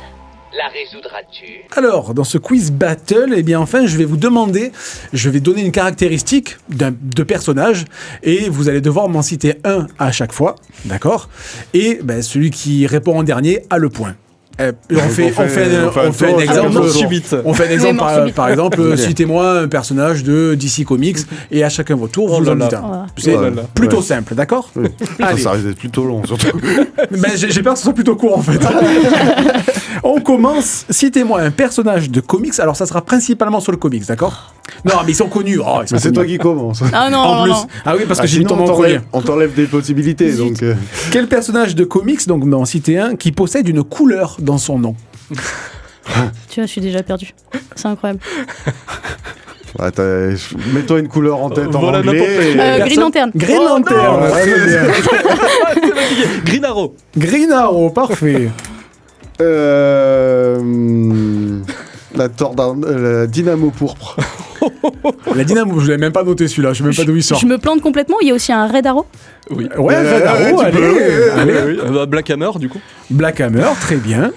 La résoudras-tu ? Alors, dans ce quiz battle, eh bien, enfin, je vais donner une caractéristique de personnage et vous allez devoir m'en citer un à chaque fois, d'accord ? Et celui qui répond en dernier a le point. On fait un exemple. Par exemple, citez-moi un personnage de DC Comics et à chacun votre tour, vous en dites un. C'est plutôt simple, d'accord ? Ça risque d'être plutôt long, surtout. J'ai peur que ce soit plutôt court, en fait. On commence. Citez-moi un personnage de comics. Alors, ça sera principalement sur le comics, d'accord ? Non, mais ils sont connus. Mais c'est toi qui commence. Ah non, en plus. Non. Ah oui, parce que j'ai mis ton nom en premier. On t'enlève des possibilités, donc. Quel personnage de comics, donc m'en citer un, qui possède une couleur dans son nom ? Tu vois, je suis déjà perdu. C'est incroyable. Mets-toi une couleur en tête en anglais. Green Lantern. Green Lantern. Green Arrow. Green Arrow, parfait. La Dynamo pourpre. La Dynamo, je l'avais même pas noté celui-là, je sais même pas d'où il sort. Je me plante complètement, il y a aussi un Red Arrow. Oui. Ouais, Red Arrow, allez. Black Hammer, du coup. Black Hammer, très bien.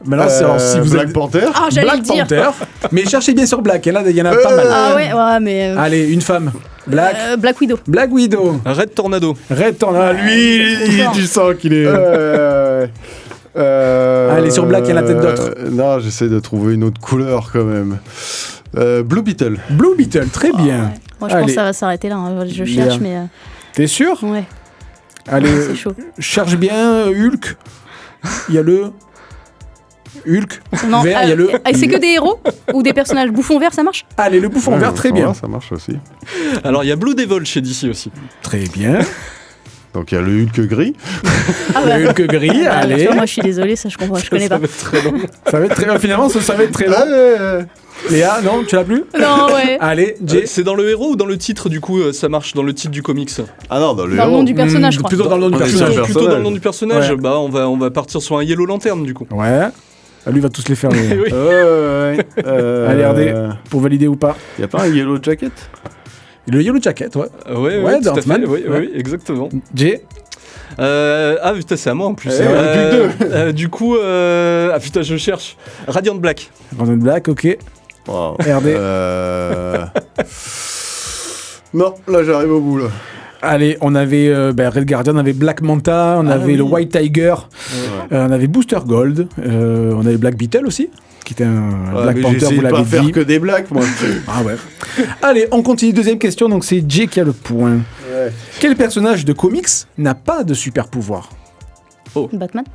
Mais là, si vous Black Panther. Ah, j'allais Black le dire. Panther. Mais cherchez bien sur Black, il y en a pas mal. Ah ouais, mais. Allez, une femme. Black Widow. Black Widow. Red Tornado. Red Tornado. Lui, tu sens qu'il est. Allez, sur Black, il y en a peut-être d'autres. Non, j'essaie de trouver une autre couleur quand même. Blue Beetle. Blue Beetle, très bien. Ouais. Moi, je pense que ça va s'arrêter là. Hein. Je cherche, mais. T'es sûr ? Ouais. Allez, c'est chaud. Cherche bien Hulk. Il y a le. Hulk. Non, vert, il y a le. C'est que des héros ou des personnages bouffons verts, ça marche ? Allez, le bouffon vert, très bien. Ça marche aussi. Alors, il y a Blue Devil chez DC aussi. Très bien. Donc il y a le Hulk gris. Le Hulk gris, allez. Moi je suis désolée, ça je connais pas. Ça va être très long. Ça va être très long. Finalement, ça va être très long. Léa, non, tu l'as plus ? Non, ouais. Allez, Jay. C'est dans le héros ou dans le titre, du coup, ça marche dans le titre du comics ? Ah non, dans le nom du personnage, je crois. Plutôt dans le nom du personnage. Plutôt dans le nom du personnage. Ouais. Bah, on va partir sur un Yellow Lantern, du coup. Ouais. Lui va tous les faire. Oui. Allez, regardez, pour valider ou pas. Y a pas un Yellow Jacket ? Le Yellow Jacket, ouais. Ouais, tout à fait. Ant-Man. Oui, exactement. Jay. Putain, c'est à moi en plus. Du coup, putain, je cherche. Radiant Black. Radiant Black, ok. Wow. RD. Non, là j'arrive au bout là. Allez, on avait Red Guardian, on avait Black Manta, on avait le White Tiger, on avait Booster Gold, on avait Black Beetle aussi, qui était un Black Panther, vous l'avez dit. Pas faire que des blacks, moi. Ah ouais. Allez, on continue. Deuxième question, donc c'est Jay qui a le point. Ouais. Quel personnage de comics n'a pas de super pouvoir ? Batman.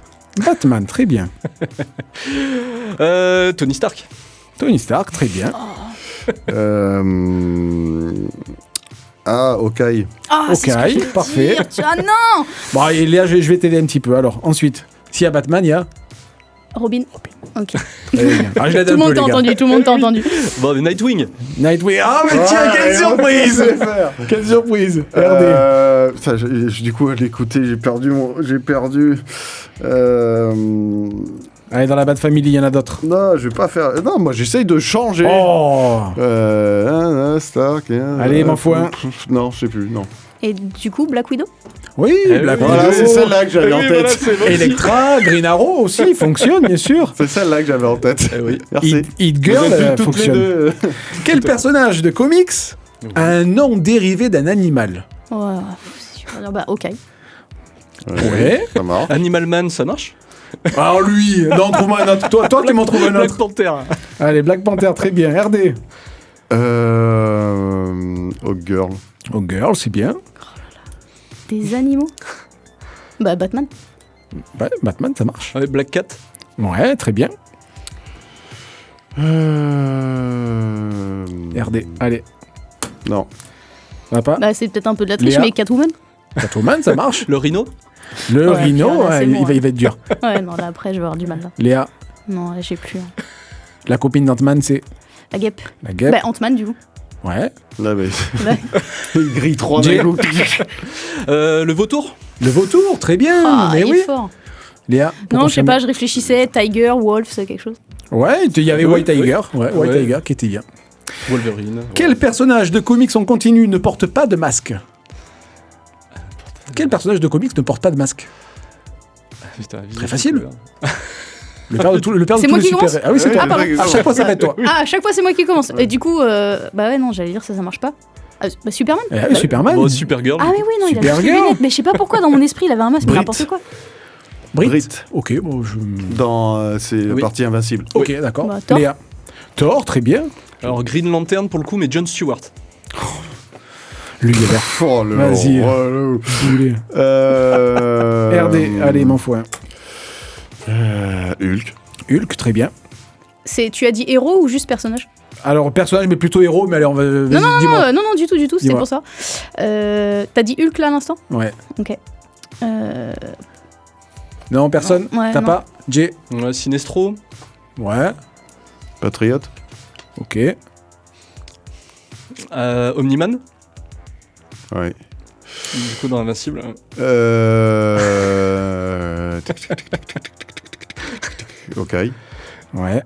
Batman, très bien. Tony Stark. Tony Stark, très bien. Hawkeye. Hawkeye, parfait. Ah non. Bon, et Léa, je vais t'aider un petit peu. Alors, ensuite, s'il y a Batman, il y a Robin. Ok. Ah, je l'aide Tout un le monde peu, t'a les gars. entendu, tout le monde t'a entendu. Bon, mais Nightwing. Nightwing. Ah, mais tiens, quelle surprise! Quelle surprise! Putain, du coup, à l'écouter, j'ai perdu. Allez, dans la Bat Family, il y en a d'autres. Non, je vais pas faire. Non, moi, j'essaye de changer. Oh! Stark. Allez, m'en faut un. Non, je sais plus, non. Et du coup, Black Widow? Oui, Black Widow. Voilà, c'est celle-là que j'avais en tête. Electra, Green Arrow aussi, fonctionne, bien sûr. C'est celle-là que j'avais en tête. Oui. Merci. Hit Girl Vous êtes toutes les fonctionne. deux. Quel personnage de comics a un nom dérivé d'un animal? Ouais, c'est super. Bah, ok. Ouais. Ça marche. Animal Man, ça marche? Alors lui, non, trouve-moi un autre. Toi, tu m'en trouves un Black autre. Panther. Allez, Black Panther, très bien. RD. Oh, girl. Oh, Girl, c'est bien. Des animaux? Bah, Batman. Ouais, Batman, ça marche. Ouais, Black Cat. Ouais, très bien. RD, allez. Non. Ça va pas? Bah, c'est peut-être un peu de la triche, Léa. mais Catwoman? Catwoman, ça marche. Le Rhino. Le Ouais, Rhino, puis là, c'est ouais, bon, il va être dur. Ouais, non, là, après, je vais avoir du mal, là. Léa, Non, là, j'ai plus. la copine d'Ant-Man, c'est La guêpe. la guêpe. Bah, Ant-Man, du coup. Ouais. Là, mais. Ouais. Il grille 3 Jay. mecs. Le vautour. Le vautour, très bien. Ah, mais il oui. est fort. Léa. pour Non, je sais confirmer. pas, je réfléchissais. Tiger, Wolf, c'est quelque chose. Ouais, il y avait Oui, White Tiger. Ouais, White Ouais. Tiger qui était bien. Wolverine. Quel personnage de comics en continu ne porte pas de masque? Quel personnage de comics ne porte pas de masque? Putain, Très facile. Le père de, le père de C'est tous moi les qui super. commence Ah oui, c'est toi. Ah, pardon. À chaque fois, ça va être toi. Ah, à chaque fois, c'est moi qui commence. Et du coup, bah ouais, non, j'allais dire ça marche pas. Ah, bah, Superman? Eh oui, Superman. Bon, Supergirl. Ah, mais oui, non, il a Supergirl. juste les lunettes. Mais je sais pas pourquoi, dans mon esprit, il avait un masque, mais Brit. n'importe quoi. Brit. Brit. Ok, bon, je. Dans c'est Oui. partie invincible. Ok, d'accord. Bah, Thor. Léa. Thor, très bien. Alors Green Lantern pour le coup, mais John Stewart. Lui, il a l'air. Oh le. Vas-y. oh, Boulé. le- RD, allez, m'en faut un. Hulk. Hulk, très bien. Tu as dit héros ou juste personnage? Alors, personnage, mais plutôt héros, mais allez, on va. Vas-y, Non, non, dis-moi. non, du tout, c'était Dis-moi. pour ça. T'as dit Hulk là à l'instant? Ouais. Ok. Non, personne. Non, ouais, T'as non. pas? J. Ouais, Sinestro. Ouais. Patriote. Ok. Omniman. Ouais. Du coup, dans Invincible. Ok. Ouais.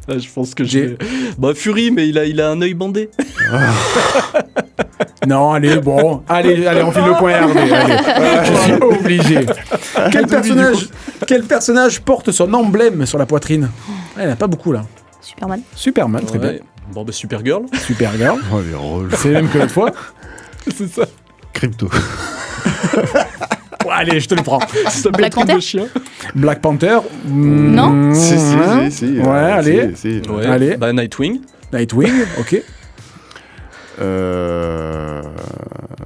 Là, je pense que J'ai- j'ai. Bah, Fury, mais il a un œil bandé. Non, allez, bon. Allez, on file le point RD. Allez. Je suis obligé. Quel personnage porte son emblème sur la poitrine? Il n'y en a pas beaucoup, là. Superman. Superman, très bien. Ouais. Bon, bah, Supergirl. Supergirl. Oh les rôles. C'est le même que l'autre fois. C'est ça. Crypto. Ouais, allez, je te le prends. Ça Black truc Panther de chien. Black Panther. Non. Si. Ouais, allez. Si. Ouais. Allez. Bah, Nightwing. Nightwing, ok.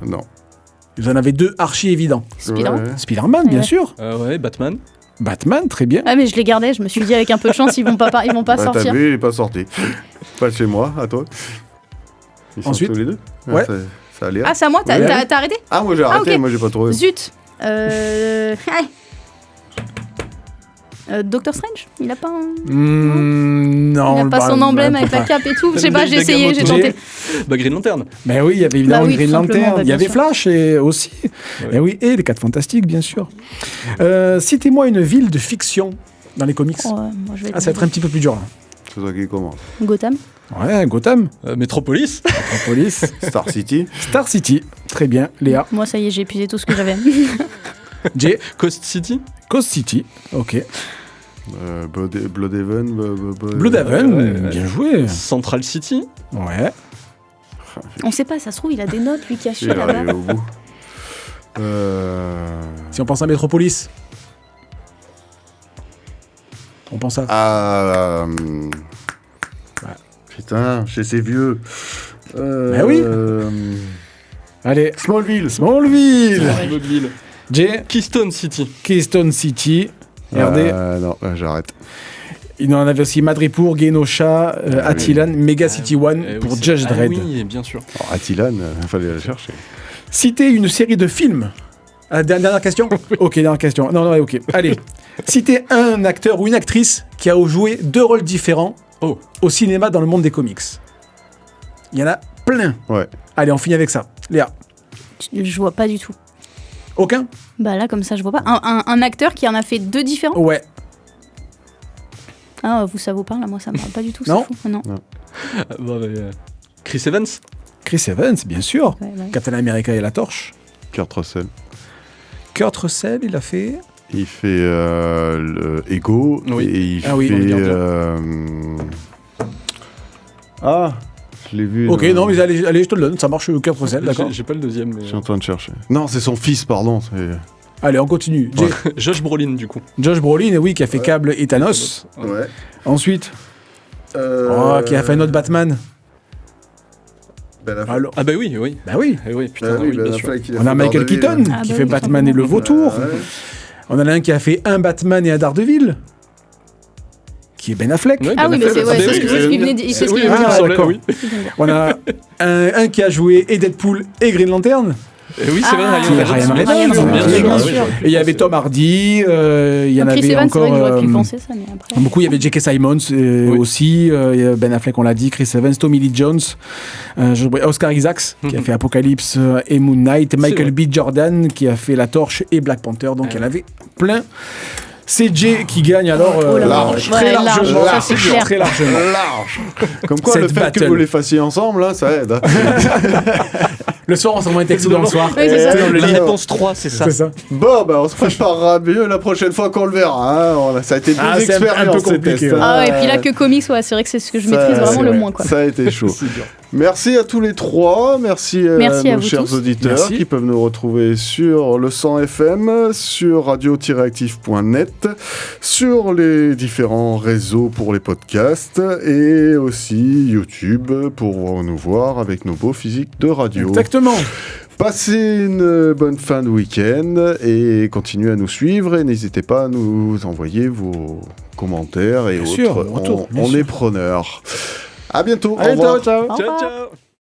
Non. Vous en avez deux archi évidents. Spider-Man. Ouais. Spider-Man, bien Ouais. sûr. Ouais, Batman. Batman, très bien. Ah, mais je les gardais, je me suis dit avec un peu de chance, ils vont pas Ouais, t'as sortir. vu, il est pas sorti. Pas de chez moi, à toi. Ils sont Ensuite. tous les deux. Ouais. Ça a l'air. Ah, c'est à moi, t'as Ouais. t'as arrêté? Ah, moi j'ai arrêté, ok. moi j'ai pas trouvé. Zut. Doctor Strange, il a pas un... Non. il a pas son emblème avec la cape et tout. Je sais pas, j'ai essayé, j'ai tenté. Bah, Green Lantern. Mais oui, il y avait évidemment Bah oui, Green tout simplement, Lantern. bah, Il y avait bien sûr. Flash aussi. Et oui, et les 4 Fantastiques, bien sûr. Citez-moi une ville de fiction dans les comics. Oh, moi, je vais Ah, ça va être un petit peu plus dur là. C'est toi qui commence. Gotham. Ouais, Gotham, Metropolis. Police, Star City. Star City. Très bien. Léa, Moi, ça y est, j'ai épuisé tout ce que j'avais. J, Coast City. Coast City. Ok. Bloodhaven. Bloodhaven, ouais. bien joué. Central City. Ouais. On sait pas, ça se trouve, il a des notes, lui, cachées Il est arrivé là-bas. au bout. Si on pense à Metropolis. On pense à. Putain, chez ces vieux. Bah oui. Allez, Smallville. Smallville. Mobile. J, Keystone City. Keystone City. RD. Non, j'arrête. Il en avait aussi Madripoor, Genosha, Attilan, Mega City One Eh oui, pour c'est- Judge Ah Dredd. oui, bien sûr. Alors, Attilan, il fallait la chercher. Citez une série de films Dernière question. Ok, dernière question. Non, ok. Allez. Citez un acteur ou une actrice qui a joué 2 rôles différents au cinéma dans le monde des comics. Il y en a plein. Ouais. Allez, on finit avec ça. Léa. Je vois pas du tout. Aucun ? Bah là, comme ça, je vois pas. Un acteur qui en a fait 2 différents. Ouais. Ah, vous, ça vous parle, là, moi, ça me parle pas du tout. Non. C'est fou. Non. Chris Evans. Chris Evans, bien sûr. Ouais. Captain America et la torche. Kurt Russell. Kurt Russell, il a fait... Il fait le Ego Oui. et il Ah oui, fait... dans le je l'ai vu. Ok, non, mais allez, je te le donne. Ça marche, Kurt Russell, d'accord. J'ai pas le deuxième. Mais... Je suis en train de chercher. Non, c'est son fils, pardon. Allez, on continue. Josh Brolin, du coup. Josh Brolin, oui, qui a fait Cable et Thanos. Ouais. Ensuite, qui a fait un autre Batman. Ben Affleck. Alors, Ah bah oui. bah oui. Eh oui, putain, Oui, oui, Ben bien sûr. Affleck, il a On fait a Michael Daredevil. Keaton Ah, qui bah fait oui, Batman et le Vautour. Ouais. On en a un qui a fait un Batman et un Daredevil. Qui est Ben Affleck. Ouais, Ah Ben oui, mais Affleck. c'est Ah, ce bah qu'il oui, venait de dire. C'est ce oui, qu'il oui, venait de Ah, dire. sur le- d'accord. oui. On a un qui a joué et Deadpool et Green Lantern. Et oui, c'est vrai, Ah, Qui est Ryan Reynolds. Ryan Reynolds, bien sûr. bien Ah oui, sûr. j'aurais pu Et il y avait Tom Hardy, il y en Chris avait Evans, c'est encore vrai que j'aurais pu penser ça, mais après. beaucoup. Il y avait J.K. Simmons aussi, il y a Ben Affleck, on l'a dit, Chris Evans, Tommy Lee Jones, Oscar Isaacs qui a fait Apocalypse et Moon Knight, Michael B. Jordan qui a fait La Torche et Black Panther, donc il y en avait plein. C'est Jay qui gagne alors Oh là là. large. très Ouais, largement, large, ça, c'est clair. très largement. Large. Comme quoi, Cette le fait battle. que vous les fassiez ensemble, là, ça aide. Le soir, on s'envoie un texto dans le soir. Oui, c'est ça. Dans le Non. réponse 3, c'est ça. C'est ça. Bon, ben, on se préparera mieux la prochaine fois qu'on le verra. Hein. Ça a été deux Ah, c'est un peu expériences, ces compliqué, tests, ouais. hein. Ah ouais, et puis là, que comics, ouais, c'est vrai que c'est ce que je Ça, maîtrise vraiment c'est le vrai. moins, quoi. Ça a été chaud. C'est dur. Merci à tous les trois. Merci, Merci à à nos vous chers tous. auditeurs Merci. qui peuvent nous retrouver sur le 100 FM, sur radio-active.net, sur les différents réseaux pour les podcasts et aussi YouTube pour nous voir avec nos beaux physiques de radio. Exactement. Passez une bonne fin de week-end et continuez à nous suivre et n'hésitez pas à nous envoyer vos commentaires et Bien autres. sûr, retour, bien on sûr. est preneurs. À bientôt. Allez, au revoir. ciao. Au revoir. Ciao, ciao.